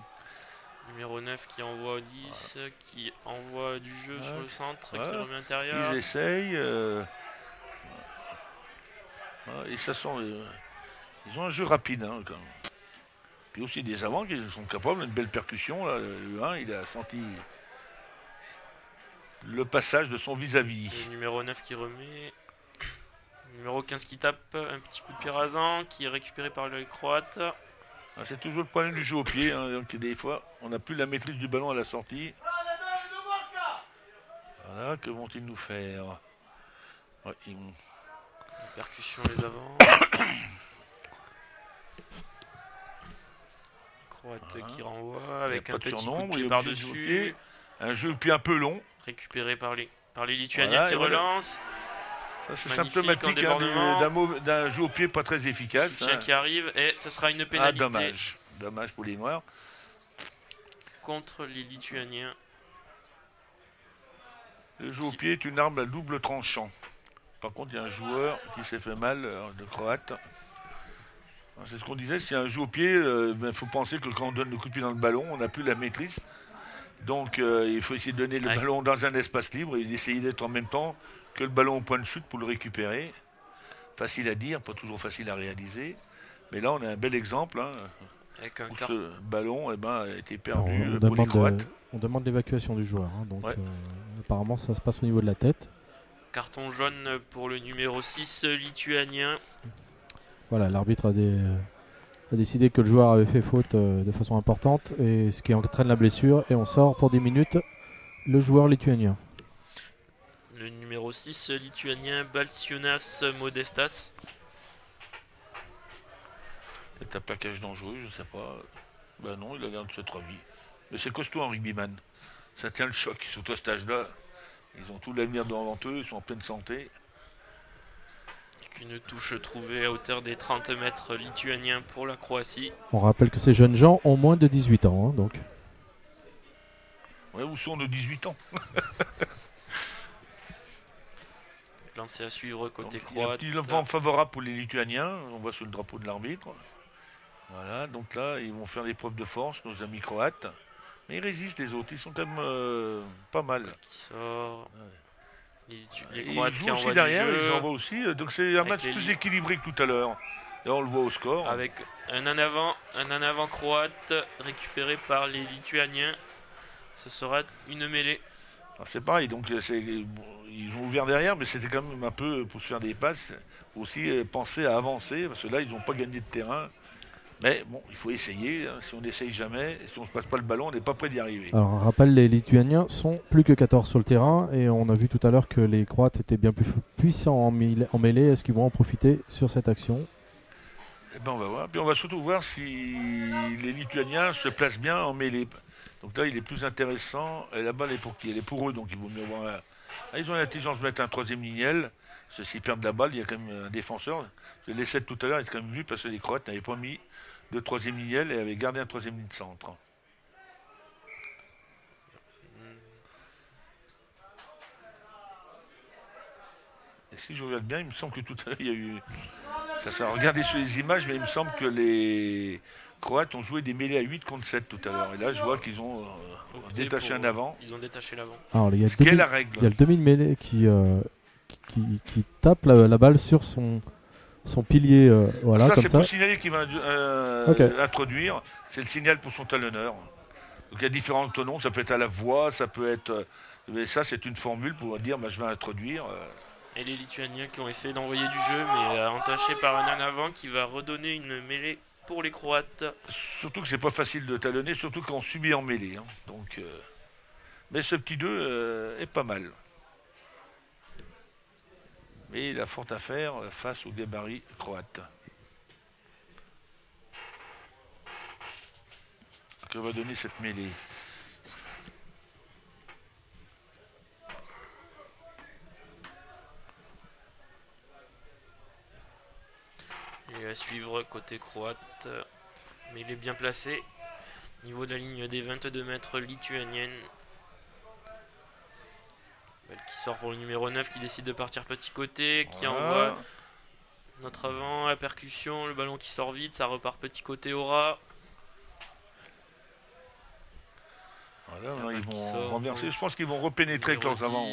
Numéro 9 qui envoie 10, qui envoie du jeu sur le centre, qui remet à l'intérieur. Ils essayent. Et ça sent. Ils ont un jeu rapide. Hein, quand même. Puis aussi des avants qui sont capables d'une belle percussion. Là. Le 1, il a senti le passage de son vis-à-vis. Le numéro 9 qui remet. Le numéro 15 qui tape un petit coup de pied rasant qui est récupéré par les Croates. C'est toujours le problème du jeu au pied. Hein, donc des fois, on n'a plus la maîtrise du ballon à la sortie. Voilà, que vont-ils nous faire? Percussion les avants. Croate qui renvoie avec un petit coup de pied par-dessus. Un jeu au pied un peu long. Récupéré par les Lituaniens qui relancent. Ça, c'est symptomatique d'un jeu au pied pas très efficace. Soutien qui arrive et ce sera une pénalité. Dommage. Dommage pour les Noirs. Contre les Lituaniens. Le jeu au pied est une arme à double tranchant. Par contre, il y a un joueur qui s'est fait mal, de Croate. C'est ce qu'on disait, si un jeu au pied, il faut penser que quand on donne le coup de pied dans le ballon, on n'a plus la maîtrise. Donc il faut essayer de donner le ballon dans un espace libre et d'essayer d'être en même temps que le ballon au point de chute pour le récupérer. Facile à dire, pas toujours facile à réaliser. Mais là, on a un bel exemple. Hein, avec un ce ballon a été perdu pour les Croates. On demande l'évacuation du joueur. Hein, donc apparemment, ça se passe au niveau de la tête. Carton jaune pour le numéro 6 lituanien. Voilà, l'arbitre a décidé que le joueur avait fait faute de façon importante, et ce qui entraîne la blessure, et on sort pour 10 minutes le joueur lituanien. Le numéro 6 lituanien, Balsionas Modestas. C'est un plaquage dangereux, je ne sais pas. Ben non, il a l'air de s'être remis. Mais c'est costaud en rugbyman. Ça tient le choc, surtout à cet âge-là. Ils ont tout l'avenir devant eux, ils sont en pleine santé. Une touche trouvée à hauteur des 30 mètres lituaniens pour la Croatie. On rappelle que ces jeunes gens ont moins de 18 ans. Hein, donc. Ouais, où sont nos 18 ans? Lancé à suivre côté croate. Il y a un petit vent favorable pour les Lituaniens. On voit sur le drapeau de l'arbitre. Voilà, donc là, ils vont faire des preuves de force, nos amis croates. Mais ils résistent, les autres. Ils sont quand même pas mal. Qui sort. Ouais. Les Croates ils jouent qui aussi envoient derrière, du jeu. ils envoient aussi. Donc c'est un match plus équilibré que tout à l'heure. Et on le voit au score. Avec un en avant croate récupéré par les Lituaniens. Ce sera une mêlée. C'est pareil, donc ils ont ouvert derrière, mais c'était quand même un peu pour se faire des passes. Il faut aussi penser à avancer, parce que là, ils n'ont pas gagné de terrain. Mais bon, il faut essayer. Hein. Si on n'essaye jamais, si on ne se passe pas le ballon, on n'est pas prêt d'y arriver. Alors, on rappelle, les Lituaniens sont plus que 14 sur le terrain, et on a vu tout à l'heure que les Croates étaient bien plus puissants en mêlée. Est-ce qu'ils vont en profiter sur cette action? Eh ben, on va voir. Puis on va surtout voir si les Lituaniens se placent bien en mêlée. Donc là, il est plus intéressant. Et la balle est pour qui? Elle est pour eux, donc il vaut mieux voir. Ils ont l'intelligence de mettre un troisième lignel. S'ils perdent la balle, il y a quand même un défenseur. Les 7 tout à l'heure, ils ont quand même vu parce que les Croates n'avaient pas mis de troisième lignel et avaient gardé un troisième ligne de centre. Et si je regarde bien, il me semble que tout à l'heure, il y a eu. Ça a regardé sur les images, mais il me semble que les Croates ont joué des mêlées à 8 contre 7 tout à l'heure. Et là, je vois qu'ils ont détaché un avant. Ils ont détaché l'avant. Alors, il y a ce qui est la règle. Il y a le demi-mêlée qui tape la balle sur son pilier. Voilà, ça, comme c'est ça. pour le signaler qu'il va introduire. C'est le signal pour son talonneur. Donc il y a différents tonons. Ça peut être à la voix, ça peut être. Mais ça, c'est une formule pour dire je vais introduire. Et les Lituaniens qui ont essayé d'envoyer du jeu, mais entaché par un en avant qui va redonner une mêlée pour les Croates. Surtout que c'est pas facile de talonner, surtout quand on subit en mêlée. Hein. Donc, mais ce petit 2 est pas mal. Mais il a fort à faire face au gabarit croate. Que va donner cette mêlée? Et à suivre côté croate, mais il est bien placé. Niveau de la ligne des 22 mètres lituanienne. Balle qui sort pour le numéro 9 qui décide de partir petit côté, qui envoie notre avant, la percussion, le ballon qui sort vite, ça repart petit côté au ras. Voilà, ils vont renverser. Je pense qu'ils vont repénétrer avec leurs avant.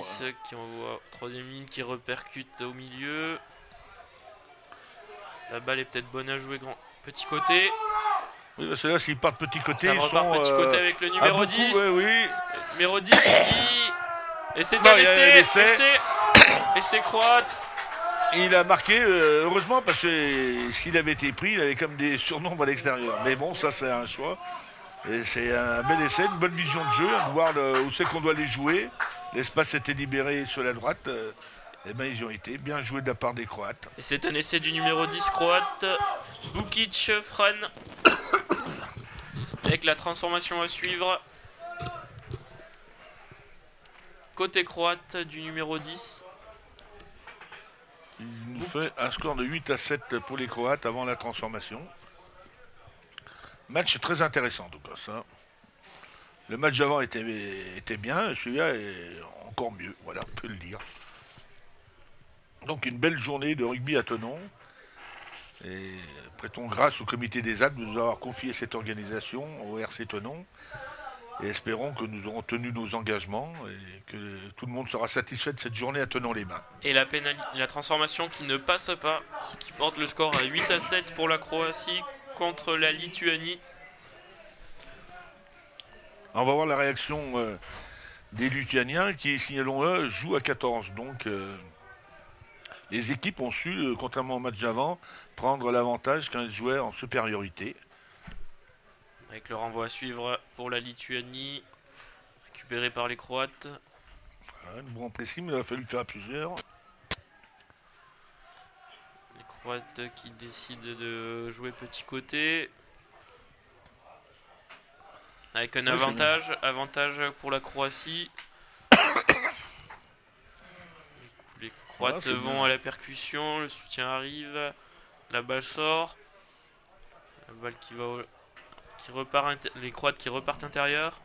Qui envoie troisième ligne qui repercute au milieu. La balle est peut-être bonne à jouer grand. Petit côté. Oui, parce que là, s'ils partent petit côté, ça ils repart sont, petit côté avec le numéro 10. Oui. Numéro 10 qui... Et c'est un essai croate. Il a marqué, heureusement, parce que s'il avait été pris, il avait comme des surnombres à l'extérieur. Mais bon, ça, c'est un choix. Et c'est un bel essai, une bonne vision de jeu, de voir où c'est qu'on doit les jouer. L'espace était libéré sur la droite. Eh bien, ils ont été bien joués de la part des Croates. Et c'est un essai du numéro 10 croate, Bukic Fran. Avec la transformation à suivre. Côté croate du numéro 10. Il nous fait un score de 8-7 pour les Croates avant la transformation. Match très intéressant en tout cas. Ça. Le match d'avant était bien, celui-là est encore mieux, voilà, on peut le dire. Donc une belle journée de rugby à Thonon. Et prêtons grâce au comité des Alpes de nous avoir confié cette organisation au RC Thonon. Et espérons que nous aurons tenu nos engagements et que tout le monde sera satisfait de cette journée à Thonon-les-Bains. Et la transformation qui ne passe pas, ce qui porte le score à 8-7 pour la Croatie contre la Lituanie. On va voir la réaction des Lituaniens qui, signalons-le, jouent à 14. Donc les équipes ont su, contrairement au match d'avant, prendre l'avantage quand elles jouaient en supériorité. Avec le renvoi à suivre pour la Lituanie, récupéré par les Croates. Voilà, le bon précis, mais il a fallu le faire à plusieurs. Les Croates qui décident de jouer petit côté. Avec un avantage pour la Croatie. Les Croates vont à la percussion, le soutien arrive, la balle sort. La balle qui repart, les Croates qui repartent intérieur.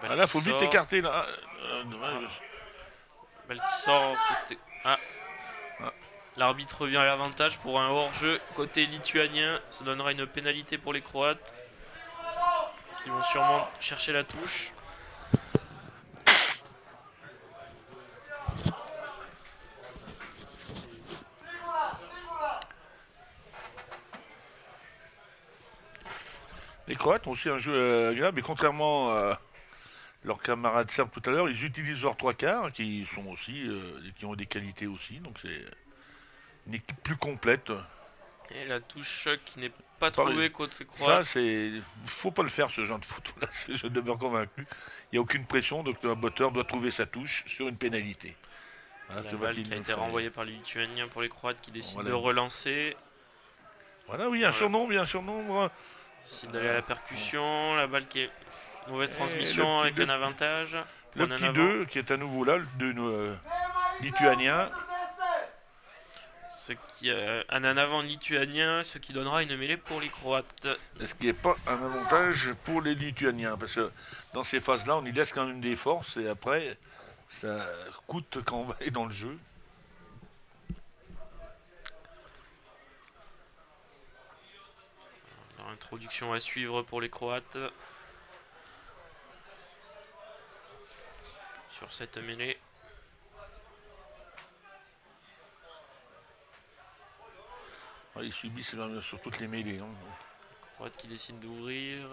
Là, il faut vite écarter. Là. Balle qui sort côté... L'arbitre revient à l'avantage pour un hors-jeu côté lituanien. Ça donnera une pénalité pour les Croates. Qui vont sûrement chercher la touche. Croates ont aussi un jeu agréable, mais contrairement à leurs camarades serbes tout à l'heure, ils utilisent leurs trois quarts, qui sont aussi, qui ont des qualités aussi, donc c'est une équipe plus complète. Et la touche qui n'est pas trouvée côté croate. Ça, c'est. Faut pas le faire ce genre de foot. Là, je demeure convaincu. Il n'y a aucune pression, donc un botteur doit trouver sa touche sur une pénalité. Voilà, la balle qui a été renvoyée par les Lituaniens pour les Croates qui décident de relancer. Voilà, oui, un surnombre, Décide d'aller à la percussion, la balle qui est mauvaise transmission avec un avantage. Le petit 2 qui est à nouveau là, le 2 lituanien. Un avant lituanien, ce qui donnera une mêlée pour les Croates. Ce qui n'est pas un avantage pour les Lituaniens, parce que dans ces phases-là, on y laisse quand même des forces, et après, ça coûte quand on va aller dans le jeu. Alors, introduction à suivre pour les Croates. Sur cette mêlée. Ils subissent sur toutes les mêlées. Hein. Croate qui décide d'ouvrir.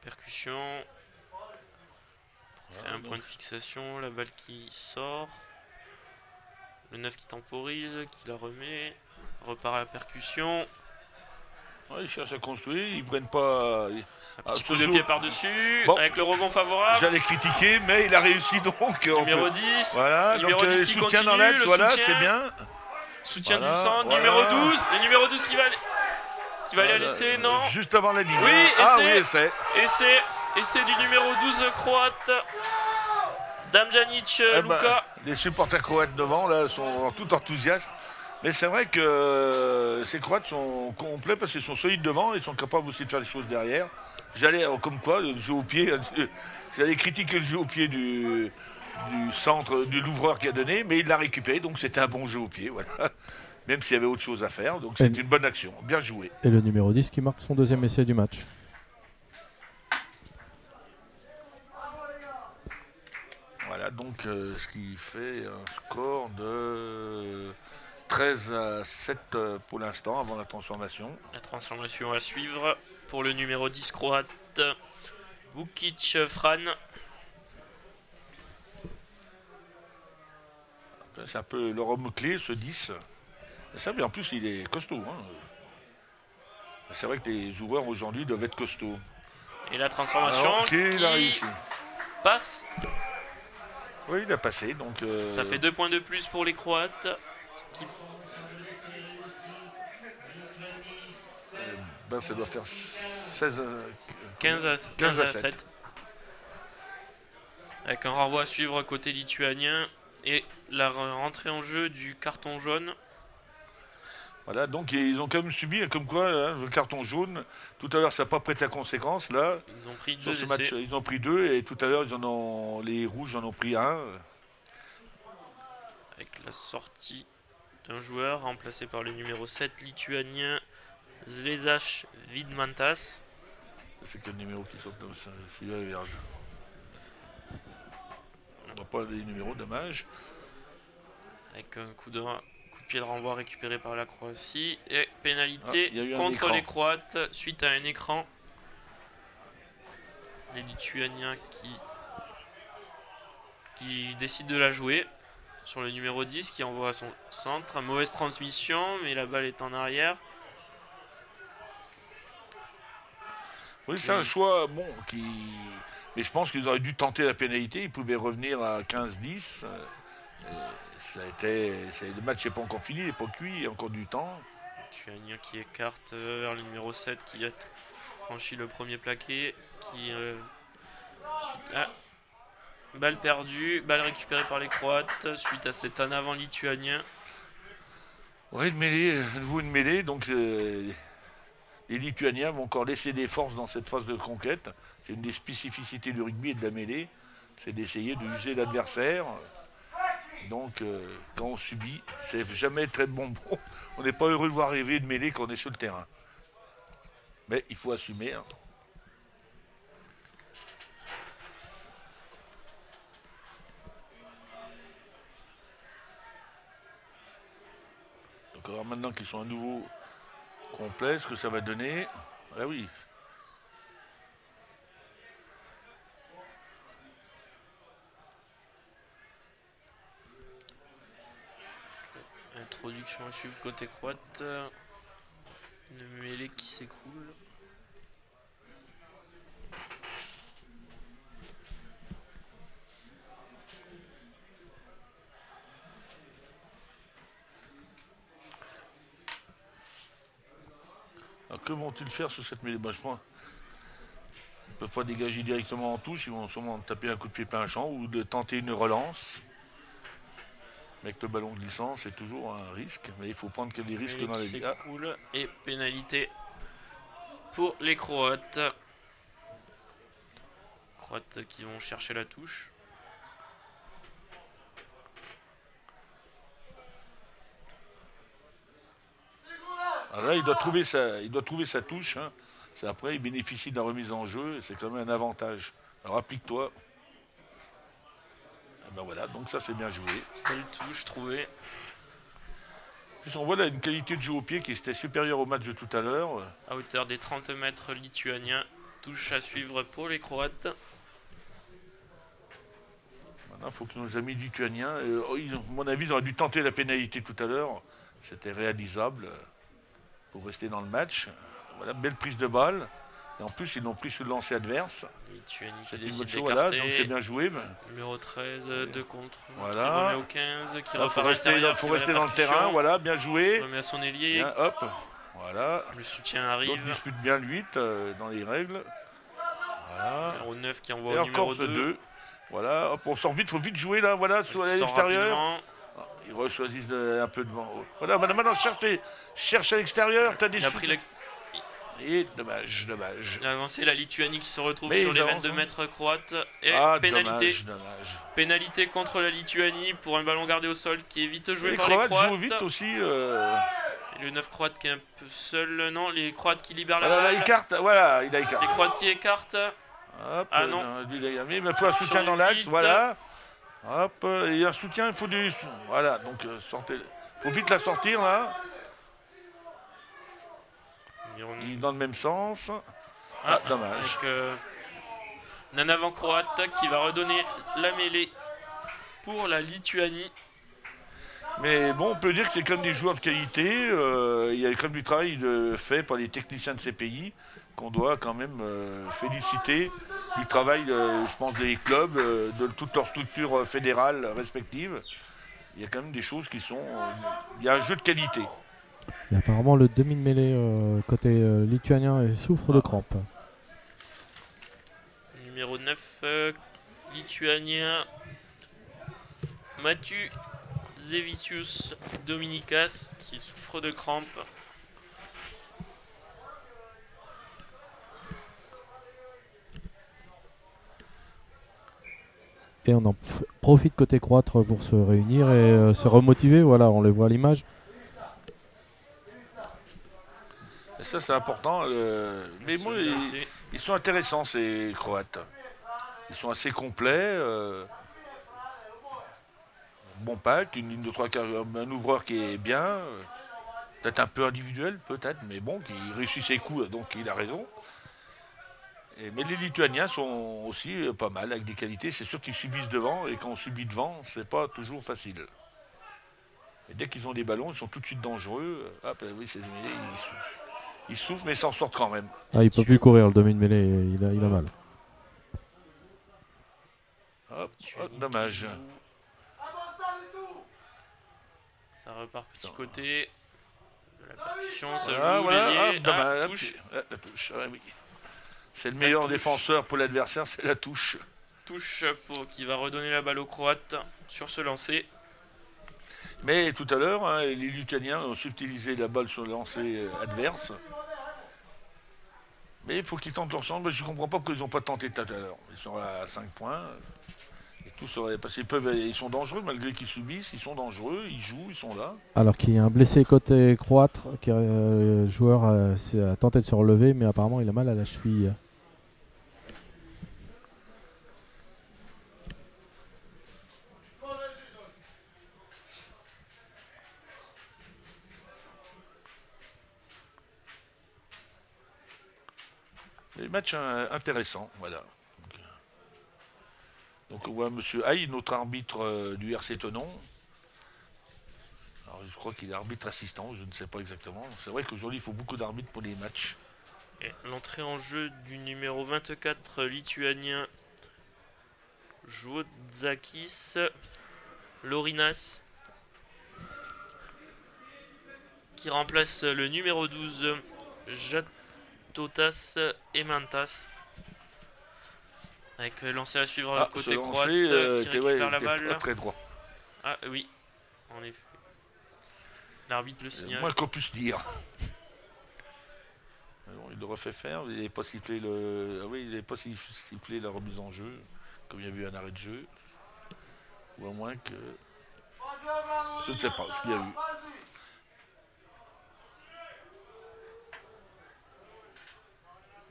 Percussion. Créer un point de fixation. La balle qui sort. Le 9 qui temporise, qui la remet. Repart à la percussion. Ils cherchent à construire. Ils prennent pas. Un petit coup de pied par-dessus. Bon, avec le rebond favorable. J'allais critiquer, mais il a réussi donc. Numéro 10. Voilà, numéro donc 10 qui soutien continue, dans l'axe, voilà, soutien. c'est bien. Soutien du centre, numéro 12. Le numéro 12 qui va aller à l'essai, non. Juste avant la ligne. Oui, essai. Essai du numéro 12 croate. Damjanic, Luka. Les supporters croates devant là sont tout enthousiastes. Mais c'est vrai que ces Croates sont complets parce qu'ils sont solides devant et sont capables aussi de faire des choses derrière. J'allais, comme quoi, le jeu au pied, j'allais critiquer le jeu au pied du centre, de l'ouvreur qui a donné, mais il l'a récupéré, donc c'était un bon jeu au pied, voilà. Même s'il y avait autre chose à faire, donc c'est une bonne action, bien joué. Et le numéro 10 qui marque son deuxième essai du match. Voilà, donc ce qui fait un score de 13-7 pour l'instant, avant la transformation. La transformation à suivre pour le numéro 10 croate, Vukic Fran. C'est un peu leur homme clé, ce 10. Ça, mais en plus, il est costaud. Hein. C'est vrai que les joueurs aujourd'hui doivent être costauds. Et la transformation qui passe. Oui, il a passé. Donc, ça fait 2 points de plus pour les Croates. Ça doit faire 15 à 7. Avec un renvoi à suivre côté lituanien. Et la rentrée en jeu du carton jaune. Voilà, donc ils ont quand même subi, comme quoi, hein, le carton jaune. Tout à l'heure, ça n'a pas prêté à conséquence. Là, ils ont pris 2 essais. Match, ils ont pris 2 et tout à l'heure, les rouges en ont pris 1. Avec la sortie d'un joueur remplacé par le numéro 7 lituanien Zlezach Vidmantas. C'est quel numéro qui sort comme ça? Celui-là est vierge. On voit pas les numéros, dommage. Avec un coup de pied de renvoi récupéré par la Croatie. Et pénalité contre les Croates suite à un écran. Les Lituaniens qui décident de la jouer sur le numéro 10 qui envoie à son centre. Mauvaise transmission, mais la balle est en arrière. Oui, c'est un choix mais je pense qu'ils auraient dû tenter la pénalité. Ils pouvaient revenir à 15-10. Le match n'est pas encore fini, il n'est pas cuit, il y a encore du temps. Lituanien qui écarte vers le numéro 7 qui a franchi le premier plaqué. Balle perdue, balle récupérée par les Croates suite à cet en avant lituanien. Oui, à nouveau une mêlée. Donc les Lituaniens vont encore laisser des forces dans cette phase de conquête. C'est une des spécificités du rugby et de la mêlée. C'est d'essayer d'user l'adversaire. Donc, quand on subit, c'est jamais très bon. On n'est pas heureux de voir arriver une mêlée quand on est sur le terrain. Mais il faut assumer. Hein. Donc, alors maintenant qu'ils sont à nouveau complets, ce que ça va donner. Ah oui. Introduction à suivre côté croate. Une mêlée qui s'écroule. Alors, que vont-ils faire sur cette mêlée? Je pense ils ne peuvent pas dégager directement en touche, ils vont sûrement taper un coup de pied plein champ ou de tenter une relance. Mais avec le ballon glissant, c'est toujours un risque, mais il faut prendre des risques dans les gars. Et pénalité pour les Croates. Croates qui vont chercher la touche. Alors là, il doit trouver sa touche. Hein. Après, il bénéficie de la remise en jeu et c'est quand même un avantage. Alors applique-toi. Et ben voilà, donc ça c'est bien joué. Belle touche trouvée. Puis on voit là une qualité de jeu au pied qui était supérieure au match de tout à l'heure. À hauteur des 30 mètres lituaniens. Touche à suivre pour les Croates. Maintenant, il faut que nos amis lituaniens, à mon avis, ils auraient dû tenter la pénalité tout à l'heure. C'était réalisable pour rester dans le match. Voilà, belle prise de balle. Et en plus, ils l'ont pris sur le lancer adverse. Lituanie qui c'est une décide bonne chose, voilà, d'écarter. donc c'est bien joué. Numéro 13 de contre. Voilà. Qui remet au 15. Qui Il faut rester dans le terrain. Voilà, bien joué. Remet à son ailier. Bien, hop. Voilà. Le soutien arrive. L'autre dispute bien le 8 dans les règles. Voilà. Numéro 9 qui envoie Et au numéro encore ce 2. 2. Voilà, hop, on sort vite, il faut vite jouer là, voilà, sur l'extérieur. Rapidement. Ils choisissent un peu devant. Voilà, maintenant cherche à l'extérieur, t'as des Il a chutes. pris Et dommage. Il a avancé la Lituanie qui se retrouve Mais sur les ils 22 avancent, mètres croates. Et pénalité. Dommage. Pénalité contre la Lituanie pour un ballon gardé au sol qui est vite joué Les par les Croates Croates. jouent vite aussi. Et le 9 croate qui est un peu seul. Non, les Croates qui libèrent la Voilà, balle. il écarte, voilà, il a écarté. Les Croates qui écartent. Hop, Ah non. Il faut un soutien dans l'axe, voilà. Hop, il y a un soutien, il faut du... Voilà, donc sortez. Il faut vite la sortir là. Il est dans le même sens. Ah, dommage. Avec un avant croate qui va redonner la mêlée pour la Lituanie. Mais bon, on peut dire que c'est comme des joueurs de qualité. Il y a comme du travail fait par les techniciens de ces pays qu'on doit quand même féliciter du travail, je pense, des clubs, de toutes leurs structures fédérales respectives. Il y a quand même des choses qui sont... il y a un jeu de qualité. Et apparemment, le demi de mêlée côté lituanien souffre de crampes. Numéro 9, lituanien, Mathieu Zevicius Dominikas qui souffre de crampes. Et on en profite côté croate pour se réunir et se remotiver. Voilà, on les voit à l'image. Et ça, c'est important. Mais moi, ils sont intéressants, ces Croates. Ils sont assez complets. Bon pack, une ligne de 3 quarts, un ouvreur qui est bien. Peut-être un peu individuel, peut-être, mais bon, qui réussit ses coups, donc il a raison. Mais les Lituaniens sont aussi pas mal, avec des qualités. C'est sûr qu'ils subissent devant, et quand on subit devant, c'est pas toujours facile. Et dès qu'ils ont des ballons, ils sont tout de suite dangereux. Hop, oui, ils souffrent, mais ils s'en sortent quand même. Ah, il peut plus courir, le demi de mêlée, il a mal. Hop, dommage. Ça repart petit côté. La percussion, ça joue, voilà, l'ailier, dommage, touche. la touche, oui. C'est le meilleur défenseur pour l'adversaire, c'est la touche. Touche qui va redonner la balle aux Croates sur ce lancer. Mais tout à l'heure, les Lituaniens ont subtilisé la balle sur le lancer adverse. Mais il faut qu'ils tentent leur chance. Je ne comprends pas pourquoi ils n'ont pas tenté tout à l'heure. Ils sont à 5 points. Et tout serait passé. Ils sont dangereux, malgré qu'ils subissent. Ils sont dangereux, ils jouent, ils sont là. Alors qu'il y a un blessé côté croate, le joueur a tenté de se relever, mais apparemment il a mal à la cheville. Des matchs intéressants, voilà. Donc on voit M. Haï, notre arbitre du RC Tenon. Alors Alors, je crois qu'il est arbitre assistant, je ne sais pas exactement. C'est vrai qu'aujourd'hui, il faut beaucoup d'arbitres pour les matchs. Et l'entrée en jeu du numéro 24 lituanien Juodzakis Laurinas qui remplace le numéro 12 Jatotas Emantas. Avec lancé à suivre côté croate qui récupère la balle. Très droit. Ah oui, en effet. L'arbitre le signale. Moins qu'on puisse dire. Alors, il l'aurait fait faire, il n'avait pas sifflé la remise en jeu, comme il y a eu un arrêt de jeu. Ou à moins que. Je ne sais pas ce qu'il y a eu.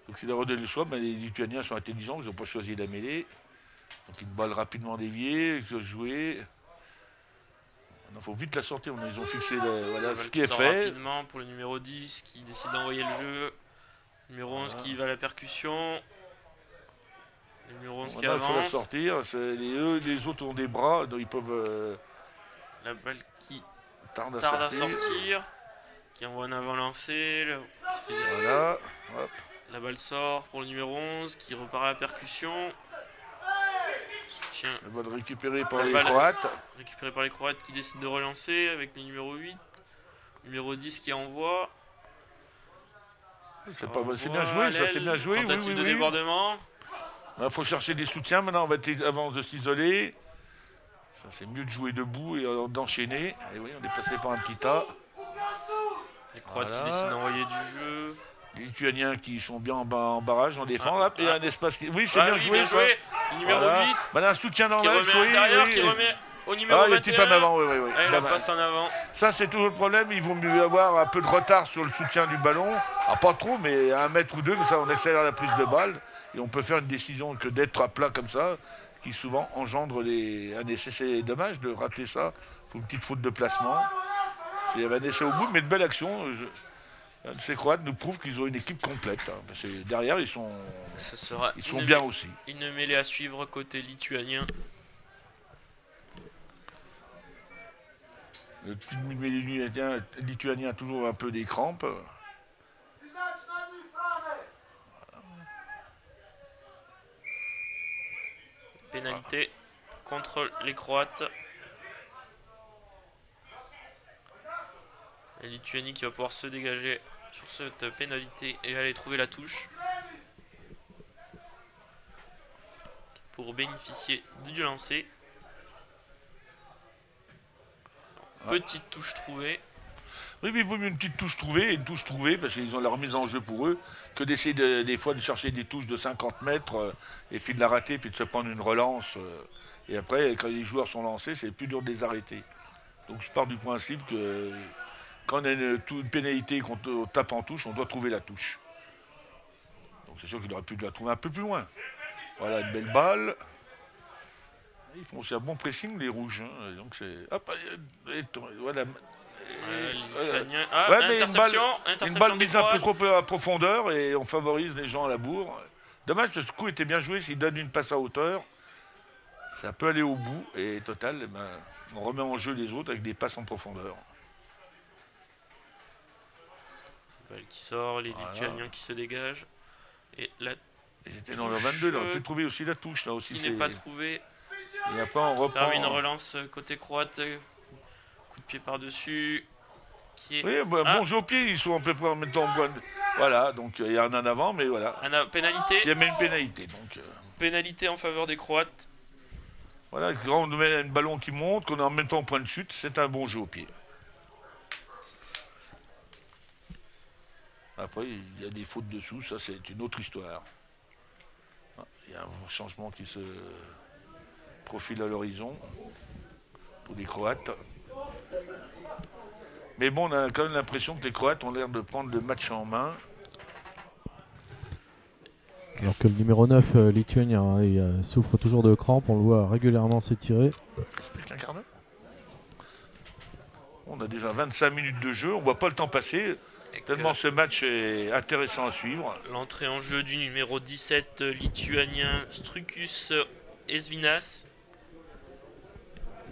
Donc s'il a redonné le choix, les Lituaniens sont intelligents, ils n'ont pas choisi la mêlée. Donc une balle rapidement déviée, jouée. Il faut vite la sortir, ils ont fixé ce qui est fait. Rapidement pour le numéro 10 qui décide d'envoyer le jeu. Numéro 11 qui va à la percussion. Le numéro 11 qui avance. Il faut la sortir. Les autres ont des bras, donc ils peuvent. La balle qui tarde à sortir. Qui envoie un avant-lancé. Voilà. Hop. La balle sort pour le numéro 11 qui repart à la percussion. Soutien. La balle récupérée par les Croates. Récupérée par les Croates qui décident de relancer avec le numéro 8. Numéro 10 qui envoie. C'est bien joué, ça c'est bien joué. Tentative de débordement. Il faut chercher des soutiens maintenant, avant de s'isoler. Ça c'est mieux de jouer debout et d'enchaîner. Et oui, on est passé par un petit tas. Les Croates qui décident d'envoyer du jeu. Les Lituaniens qui sont bien en barrage, en défense. Et un espace. Oui, c'est bien joué. Ça. Le numéro 8. Un soutien dans l'axe. Qui remet à l'intérieur, qui remet au numéro 21. Il est tout en avant, oui. Et la passe en avant. Ça, c'est toujours le problème. Il vaut mieux avoir un peu de retard sur le soutien du ballon. Alors, pas trop, mais à 1 mètre ou 2, comme ça, on accélère la prise de balle. Et on peut faire une décision que d'être à plat comme ça, qui souvent engendre un essai. C'est dommage de rater ça. Il faut une petite faute de placement. Il y avait un essai au bout, mais une belle action. Ces Croates nous prouvent qu'ils ont une équipe complète. Parce que derrière, ils sont bien aussi. Une mêlée à suivre côté lituanien. Le Lituanien a toujours un peu des crampes. Pénalité contre les Croates. La Lituanie qui va pouvoir se dégager sur cette pénalité et aller trouver la touche pour bénéficier du lancer. Petite touche trouvée. Oui, mais il vaut mieux une petite touche trouvée, parce qu'ils ont la remise en jeu pour eux, que d'essayer des fois de chercher des touches de 50 mètres et puis de la rater, puis de se prendre une relance. Et après, quand les joueurs sont lancés, c'est plus dur de les arrêter. Donc je pars du principe que quand on a une pénalité qu'on tape en touche, on doit trouver la touche. Donc c'est sûr qu'il aurait pu la trouver un peu plus loin. Voilà, une belle balle. Ils font aussi un bon pressing, les rouges. Donc c'est. Hop, voilà. Une balle mise un peu trop à profondeur et on favorise les gens à la bourre. Dommage que ce coup était bien joué, s'il donne une passe à hauteur, ça peut aller au bout et total, on remet en jeu les autres avec des passes en profondeur. Balle qui sort, les Lituaniens qui se dégagent. Et là, ils étaient dans le 22, là. On peut trouver aussi la touche là aussi. Qui n'est pas trouvée. Et après on reprend. Une relance côté croate. Coup de pied par-dessus. Oui, bon jeu au pied, ils sont à peu près en même temps. Voilà, donc il y a un en avant, mais voilà. Pénalité. Il y a même une pénalité. Donc, pénalité en faveur des Croates. Voilà, quand on met un ballon qui monte, qu'on est en même temps au point de chute, c'est un bon jeu au pied. Après, il y a des fautes dessous, ça c'est une autre histoire. Il y a un changement qui se profile à l'horizon pour les Croates. Mais bon, on a quand même l'impression que les Croates ont l'air de prendre le match en main. Alors que le numéro 9 lituanien il souffre toujours de crampes, on le voit régulièrement s'étirer. Explique un quart d'heure. On a déjà 25 minutes de jeu, on ne voit pas le temps passer. Tellement ce match est intéressant à suivre. L'entrée en jeu du numéro 17 lituanien Strukus Esvinas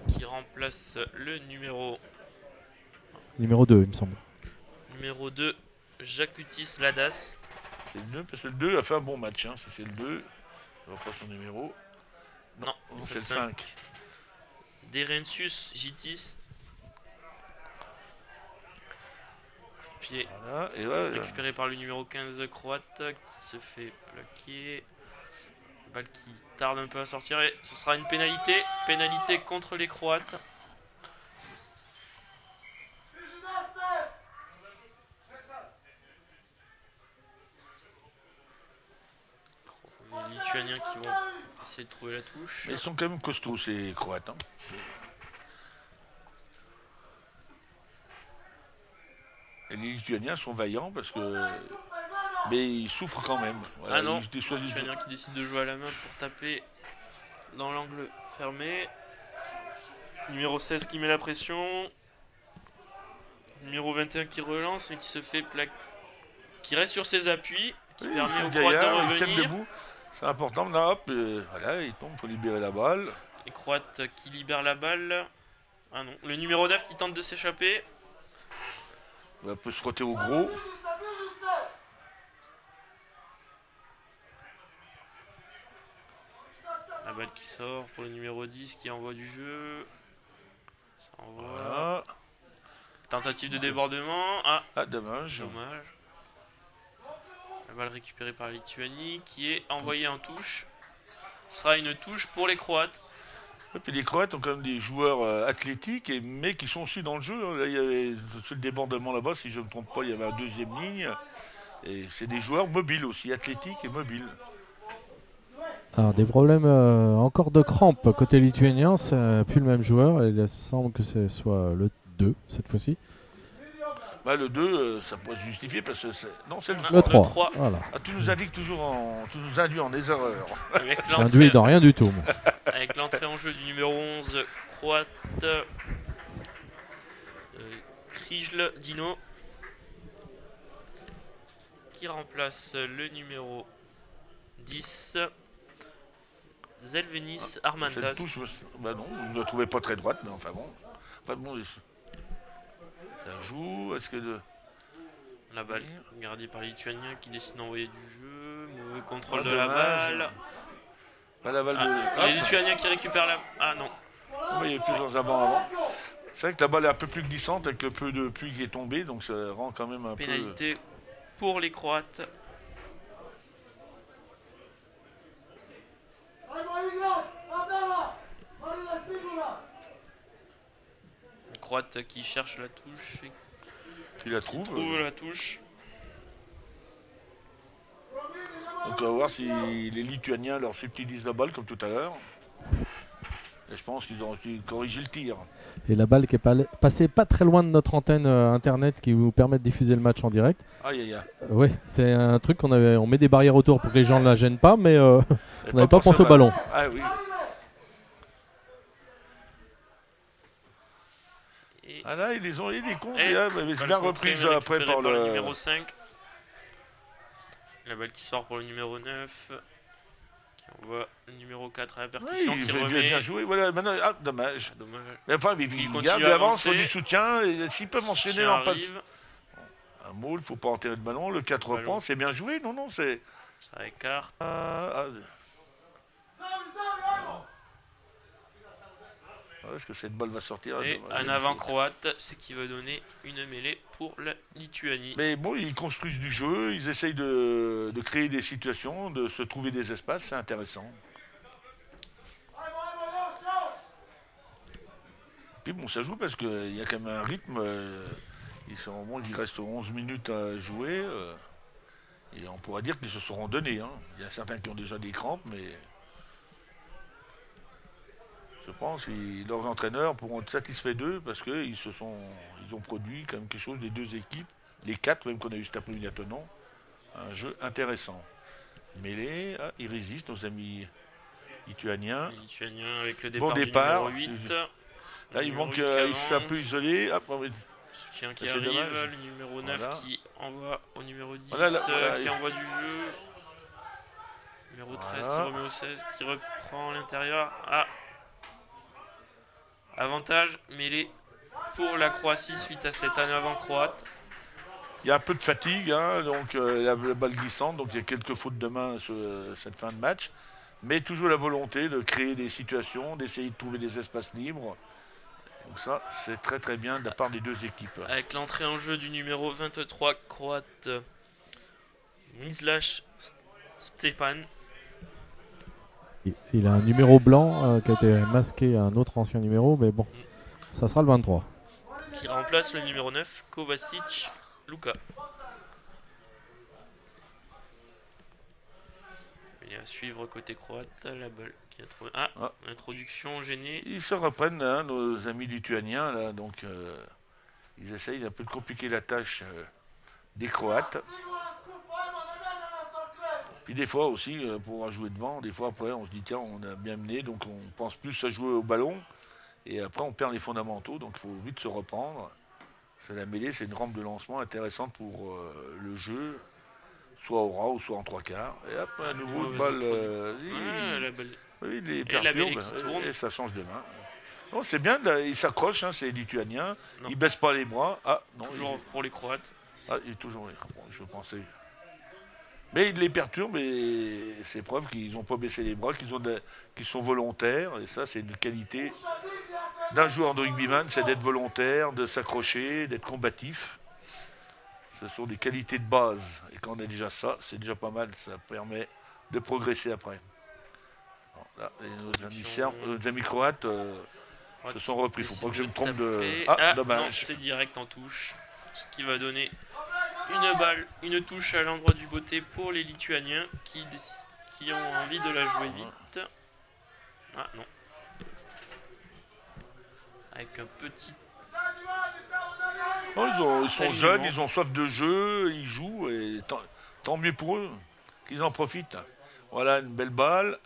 qui remplace le numéro Numéro 2, il me semble. Numéro 2, Jacutis Ladas. C'est le 2, parce que le 2 a fait un bon match. Hein. Si c'est le 2, je vois pas son numéro. Non, c'est le 5. Derencius Gitis. Pied Voilà, et ouais, récupéré par le numéro 15 croate qui se fait plaquer. Balle qui tarde un peu à sortir et ce sera une pénalité. Pénalité contre les Croates. Les Lituaniens qui vont essayer de trouver la touche. mais ils sont quand même costauds ces Croates. Hein. Et les Lituaniens sont vaillants parce que. Mais ils souffrent quand même. Voilà, Ah non, les Lituaniens qui décident de jouer à la main pour taper dans l'angle fermé. Numéro 16 qui met la pression. Numéro 21 qui relance mais qui se fait plaquer. Qui reste sur ses appuis. Qui permet aux Croates de ils tiennent revenir. debout. C'est important. Là, hop, voilà, ils tombent, il faut libérer la balle. Les Croates qui libèrent la balle. Ah non, le numéro 9 qui tente de s'échapper. On peut se frotter au gros. La balle qui sort pour le numéro 10 qui envoie du jeu. Ça envoie. Voilà. Tentative de débordement. Ah, Dommage. dommage. La balle récupérée par la Lituanie qui est envoyée en touche. Ce sera une touche pour les Croates. Et puis les Croates ont quand même des joueurs athlétiques, mais qui sont aussi dans le jeu. Là, il y avait sur le débordement là-bas, si je ne me trompe pas, il y avait un deuxième ligne. Et c'est des joueurs mobiles aussi, athlétiques et mobiles. Alors, des problèmes encore de crampes côté lituanien, c'est plus le même joueur. Il semble que ce soit le 2 cette fois-ci. Bah, le 2, ça pourrait se justifier parce que c'est. Non, c'est le Ah, 3. Le 3. 3. Voilà. Ah, tu nous indiques toujours tu nous induis en des erreurs. Avec J'induis dans rien du tout. moi. avec l'entrée en jeu du numéro 11 croate Krijl Dino qui remplace le numéro 10 Zelvenis Armantas. Cette touche, bah non, je ne la trouvais pas très droite, mais enfin bon. Enfin bon, ça joue. Est-ce que La balle gardée par les Lituaniens qui décident d'envoyer du jeu. Mauvais contrôle de dommage. la balle. Pas la balle de. Les Lituaniens qui récupèrent la. Ah non. Oui, il y a plusieurs avant. C'est vrai que la balle est un peu plus glissante avec le peu de pluie qui est tombé, donc ça rend quand même un Pénalité pour les Croates. Les Croates qui cherchent la touche et qui la qui trouve. trouvent la touche. Donc on va voir si les Lituaniens leur subtilisent la balle comme tout à l'heure. Et je pense qu'ils ont corrigé le tir. Et la balle qui est passée pas très loin de notre antenne internet qui vous permet de diffuser le match en direct. Aïe aïe aïe. Oui, c'est un truc on met des barrières autour pour que les gens ne la gênent pas, mais on n'avait pas pensé au ballon. Ah oui. Et Ah là, ils ont des comptes, Et mais c'est bien reprise après par le le numéro 5. La balle qui sort pour le numéro 9. On voit le numéro 4 à la percussion oui, qui bien remet. joué. Voilà, maintenant, dommage. Dommage. Mais enfin, Il il continue garde à avance, il faut avancer. du soutien. Et s'ils peuvent enchaîner Soutien leur passe. arrive. Un mot, il ne faut pas enterrer le ballon. Le 4 Ballon. reprend, c'est bien joué. Non, non, c'est. Ça écarte. Est-ce que cette balle va sortir? Et un avant croate, ce qui va donner une mêlée pour la Lituanie. Mais bon, ils construisent du jeu, ils essayent de créer des situations, de se trouver des espaces, c'est intéressant. Puis bon, ça joue parce qu'il y a quand même un rythme. Il reste 11 minutes à jouer. Et on pourra dire qu'ils se seront donnés. Hein. Il y a certains qui ont déjà des crampes, mais je pense que leurs entraîneurs pourront être satisfaits d'eux parce qu'ils ont produit quand même quelque chose des deux équipes, les quatre même qu'on a eu cet après-midi à Thonon, un jeu intéressant. Mêlée, ils résistent, nos amis lituaniens. Les Lituaniens avec le départ, Bon départ. du numéro 8. Là, il manque, il s'est un peu isolé. Hop, Soutien qui c'est arrive, dommage. le numéro 9 Voilà. qui envoie au numéro 10, Voilà, qui envoie du jeu. Numéro 13 qui remet au 16, qui reprend l'intérieur. Ah, avantage, mêlée pour la Croatie suite à cet en avant croate. Il y a un peu de fatigue, hein, donc la balle glissante, donc il y a quelques fautes de main sur cette fin de match. Mais toujours la volonté de créer des situations, d'essayer de trouver des espaces libres. Donc ça, c'est très très bien de la part des deux équipes. Avec l'entrée en jeu du numéro 23 croate, Mislaš Stepan. Il a un numéro blanc qui a été masqué à un autre ancien numéro, mais bon, ça sera le 23. Qui remplace le numéro 9, Kovacic Luka. Et à suivre côté croate, la balle qui a trouvé. L'introduction gênée. Ils se reprennent, hein, nos amis lituaniens, là, donc ils essayent un peu de compliquer la tâche des Croates. Puis des fois aussi, pour jouer devant, des fois après, on se dit tiens, on a bien mené, donc on pense plus à jouer au ballon. Et après, on perd les fondamentaux, donc il faut vite se reprendre. C'est la mêlée, c'est une rampe de lancement intéressante pour le jeu, soit au ras ou soit en trois quarts. Et hop, à nouveau, une balle, il les perturbe et ça change de main. Non, c'est bien, là, ils s'accrochent, hein, c'est lituanien, ils ne baissent pas les bras. Ah, non, toujours pour les Croates. Ah, il est toujours. Bon, je pensais. Mais il les perturbe et c'est preuve qu'ils n'ont pas baissé les bras, qu'ils sont volontaires. Et ça, c'est une qualité d'un joueur de rugbyman, c'est d'être volontaire, de s'accrocher, d'être combatif. Ce sont des qualités de base. Et quand on a déjà ça, c'est déjà pas mal. Ça permet de progresser après. Bon, là, nos amis croates se sont repris. Il ne faut pas que je me trompe de... Ah, dommage. Non, c'est direct en touche. Ce qui va donner une balle, une touche à l'endroit du beauté pour les Lituaniens qui ont envie de la jouer vite. Ah non. Avec un petit... Oh, ils sont jeunes, ils ont soif de jeu, ils jouent, et tant mieux pour eux, qu'ils en profitent. Voilà, une belle balle.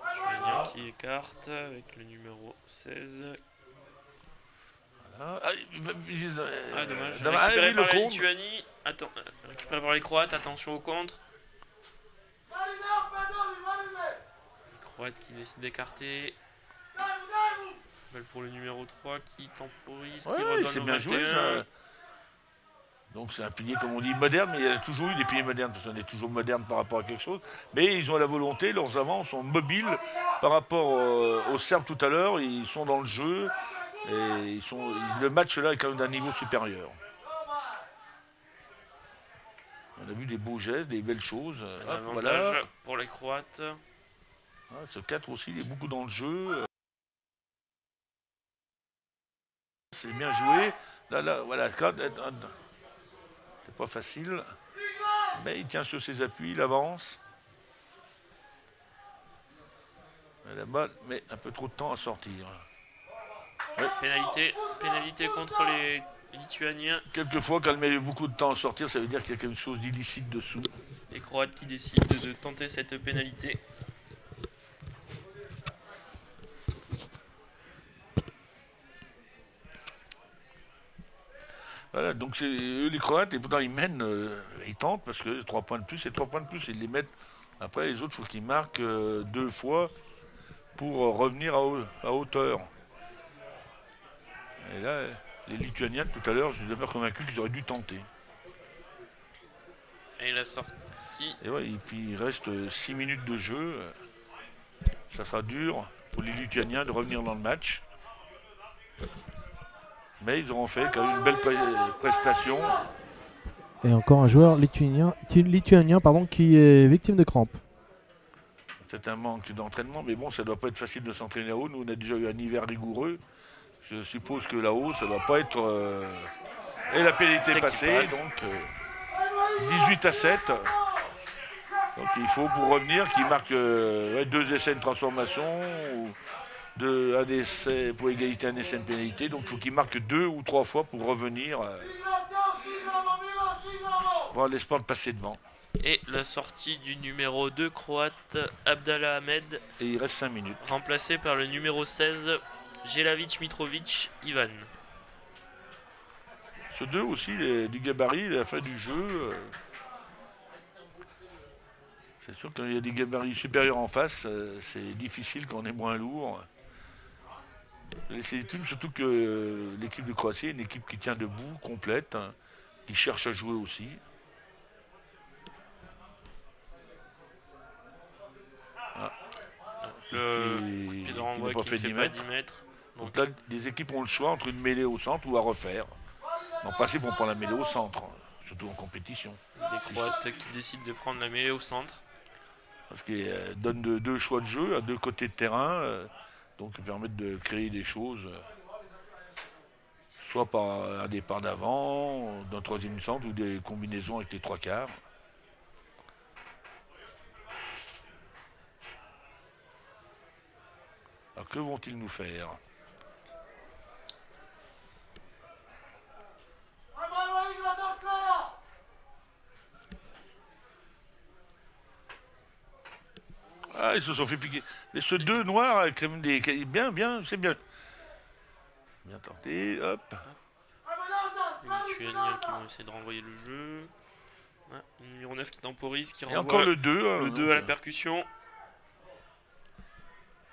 Lituanien qui écarte avec le numéro 16. Voilà. Dommage. Récupéré par la Lituanie. Récupéré par les Croates, attention au contre. Les Croates qui décident d'écarter. Balle pour le numéro 3 qui temporise, qui redonne c'est au bien 21. Joué, ça. Donc c'est un pilier, comme on dit, moderne, mais il y a toujours eu des piliers modernes, parce qu'on est toujours moderne par rapport à quelque chose. Mais ils ont la volonté, leurs avants sont mobiles par rapport aux Serbes tout à l'heure, ils sont dans le jeu, et le match là est quand même d'un niveau supérieur. On a vu des beaux gestes, des belles choses. Un avantage pour les Croates. Ce 4 aussi, il est beaucoup dans le jeu. C'est bien joué. Là, voilà. C'est pas facile. Mais il tient sur ses appuis, il avance. La balle met un peu trop de temps à sortir. Oui. Pénalité contre les Lituaniens. Quelquefois, quand elle met beaucoup de temps à sortir, ça veut dire qu'il y a quelque chose d'illicite dessous. Les Croates qui décident de tenter cette pénalité. Voilà, donc c'est eux les Croates, et pourtant ils mènent, ils tentent, parce que 3 points de plus, c'est 3 points de plus, ils les mettent. Après, les autres, il faut qu'ils marquent 2 fois pour revenir à hauteur. Et là, les Lituaniens, tout à l'heure, je suis d'abord convaincu qu'ils auraient dû tenter. Et la sortie. Et puis il reste 6 minutes de jeu. Ça sera dur pour les Lituaniens de revenir dans le match. Mais ils auront fait quand même une belle prestation. Et encore un joueur lituanien qui est victime de crampes. C'est un manque d'entraînement, mais bon, ça ne doit pas être facile de s'entraîner là-haut. Nous, on a déjà eu un hiver rigoureux. Je suppose que là-haut, ça ne doit pas être... Et la pénalité est passée, donc 18-7. Donc il faut, pour revenir, qu'il marque 2 essais de transformation, ou un essai pour égalité, un essai de pénalité. Donc il faut qu'il marque 2 ou 3 fois pour revenir. Avoir l'espoir de passer devant. Et la sortie du numéro 2 croate, Abdallah Ahmed. Et il reste 5 minutes. Remplacé par le numéro 16, Jelavic Mitrovic Ivan. Ce 2 aussi, du gabarit, il a fait du jeu. C'est sûr qu'il y a des gabarits supérieurs en face, c'est difficile quand on est moins lourd. laisser des plumes, surtout que l'équipe de Croatie est une équipe qui tient debout, complète, hein, qui cherche à jouer aussi. Le pied de renvoi qui ne fait pas 10 mètres. Donc là, les équipes ont le choix entre une mêlée au centre ou à refaire. En principe, on prend la mêlée au centre, surtout en compétition. Les Croates qui décident de prendre la mêlée au centre. Parce qu'ils donnent deux choix de jeu à deux côtés de terrain, donc ils permettent de créer des choses, soit par un départ d'avant, d'un troisième centre, ou des combinaisons avec les trois quarts. Alors que vont-ils nous faire ? Ah, ils se sont fait piquer. Mais ce 2 noirs, bien, c'est bien. Bien tenté, hop. Les Lituaniens qui vont essayer de renvoyer le jeu. Ah, le numéro 9 qui temporise, qui renvoie. Et encore le 2. Le 2 à la percussion.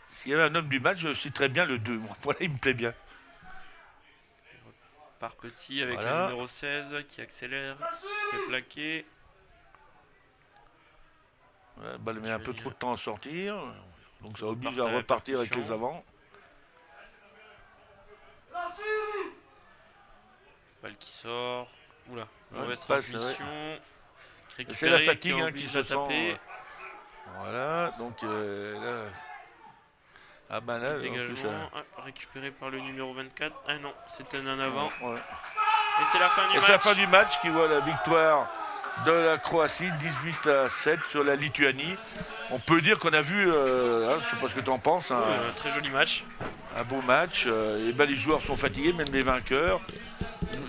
S'il y avait un homme du match, je citerais bien le 2. Voilà, il me plaît bien. Par petit avec le numéro 16 qui accélère, qui se fait plaquer. Ouais, la balle met un peu trop de temps à sortir, donc ça oblige à repartir avec les avants. Balle qui sort. Oula, mauvaise passe, transmission. C'est la fatigue qui se sent. Voilà, donc là. Ah ben là, dégagement récupéré par le numéro 24. Ah non, c'était un avant. Ouais. Et c'est la fin du match. Et c'est la fin du match qui voit la victoire de la Croatie, 18-7 sur la Lituanie. On peut dire qu'on a vu, je ne sais pas ce que tu en penses, un très joli match. Un beau match. Et ben les joueurs sont fatigués, même les vainqueurs.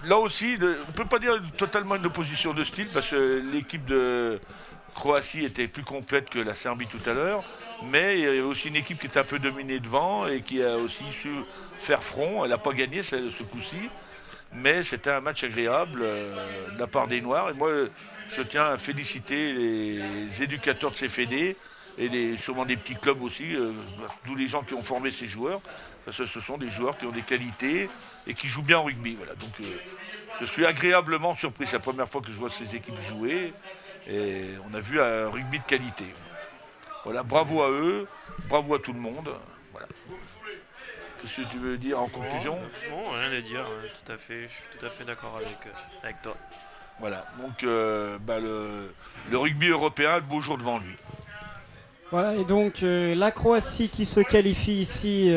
Là aussi, on ne peut pas dire totalement une opposition de style, parce que l'équipe de Croatie était plus complète que la Serbie tout à l'heure. Mais il y avait aussi une équipe qui était un peu dominée devant et qui a aussi su faire front. Elle n'a pas gagné ce coup-ci. Mais c'était un match agréable de la part des Noirs. Et moi, je tiens à féliciter les éducateurs de ces fédés et sûrement des petits clubs aussi, tous les gens qui ont formé ces joueurs. Parce que ce sont des joueurs qui ont des qualités et qui jouent bien au rugby. Voilà. Donc je suis agréablement surpris. C'est la première fois que je vois ces équipes jouer. Et on a vu un rugby de qualité. Voilà, bravo à eux, bravo à tout le monde. Voilà. Qu'est-ce que tu veux dire en conclusion ? Non, rien à dire, tout à fait, je suis tout à fait d'accord avec toi. Voilà, donc le rugby européen a le beau jour devant lui. Voilà, et donc la Croatie qui se qualifie ici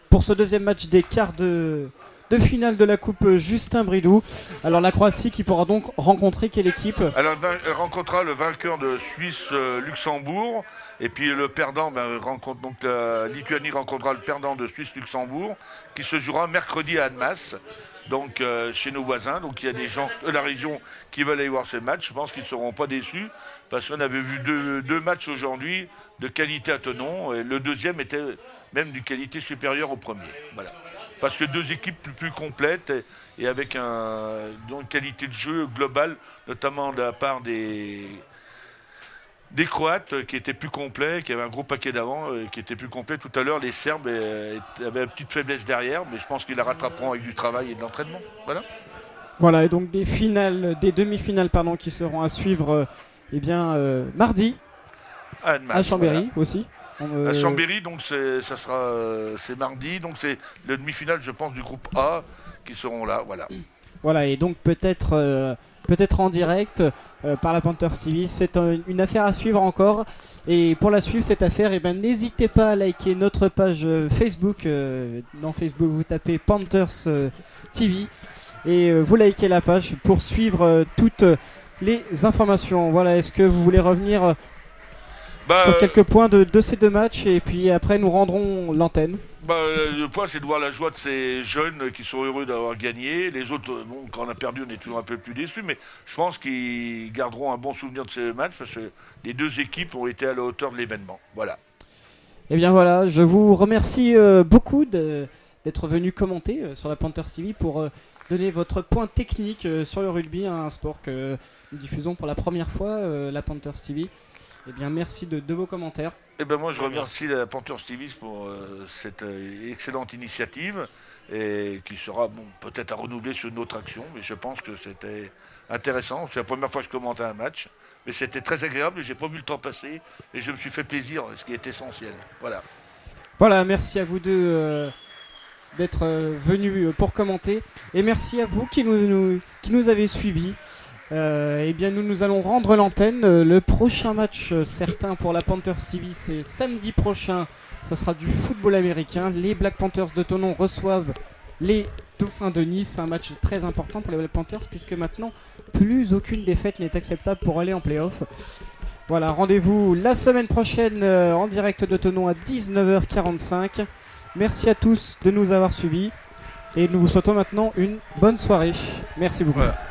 pour ce deuxième match des quarts de finale de la Coupe Justin Bridou. Alors la Croatie qui pourra donc rencontrer quelle équipe ? Alors elle rencontrera le vainqueur de Suisse-Luxembourg et puis le perdant, donc la Lituanie rencontrera le perdant de Suisse-Luxembourg qui se jouera mercredi à Annemasse, donc chez nos voisins. Donc il y a des gens de la région qui veulent aller voir ce match. Je pense qu'ils ne seront pas déçus parce qu'on avait vu deux matchs aujourd'hui de qualité à Thonon et le deuxième était même d'une qualité supérieure au premier. Voilà. Parce que deux équipes plus complètes et avec une qualité de jeu globale, notamment de la part des Croates qui étaient plus complets, qui avaient un gros paquet d'avant, qui étaient plus complets. Tout à l'heure, les Serbes avaient une petite faiblesse derrière, mais je pense qu'ils la rattraperont avec du travail et de l'entraînement. Voilà. Voilà, et donc des demi-finales qui seront à suivre mardi à Chambéry aussi. À Chambéry, donc c'est mardi, donc c'est le demi-finale, je pense, du groupe A qui seront là, voilà. Voilà, et donc peut-être en direct par la Panthers TV. C'est une affaire à suivre encore. Et pour la suivre, cette affaire, n'hésitez pas à liker notre page Facebook. Dans Facebook, vous tapez Panthers TV et vous likez la page pour suivre toutes les informations. Voilà, est-ce que vous voulez revenir sur quelques points de ces deux matchs et puis après nous rendrons l'antenne. Le point, c'est de voir la joie de ces jeunes qui sont heureux d'avoir gagné. Les autres, quand on a perdu, on est toujours un peu plus déçus, mais je pense qu'ils garderont un bon souvenir de ces matchs parce que les deux équipes ont été à la hauteur de l'événement. Voilà. Et bien voilà, je vous remercie beaucoup d'être venu commenter sur la Panthers TV pour donner votre point technique sur le rugby, un sport que nous diffusons pour la première fois, la Panthers TV. Eh bien, merci de vos commentaires. Eh ben moi je remercie la Panthers TV pour cette excellente initiative et qui sera peut-être à renouveler sur une autre action, mais je pense que c'était intéressant. C'est la première fois que je commente un match, mais c'était très agréable. J'ai pas vu le temps passer et je me suis fait plaisir, ce qui est essentiel. Voilà. Voilà, merci à vous deux d'être venus pour commenter et merci à vous qui nous avez suivis. Eh bien nous allons rendre l'antenne. Le prochain match certain pour la Panthers TV, c'est samedi prochain. Ça sera du football américain. Les Black Panthers de Thonon reçoivent les Dauphins de Nice. Un match très important pour les Black Panthers puisque maintenant plus aucune défaite n'est acceptable pour aller en play-off. Voilà, rendez-vous la semaine prochaine en direct de Thonon à 19h45. Merci à tous de nous avoir suivis et nous vous souhaitons maintenant une bonne soirée. Merci beaucoup. Voilà.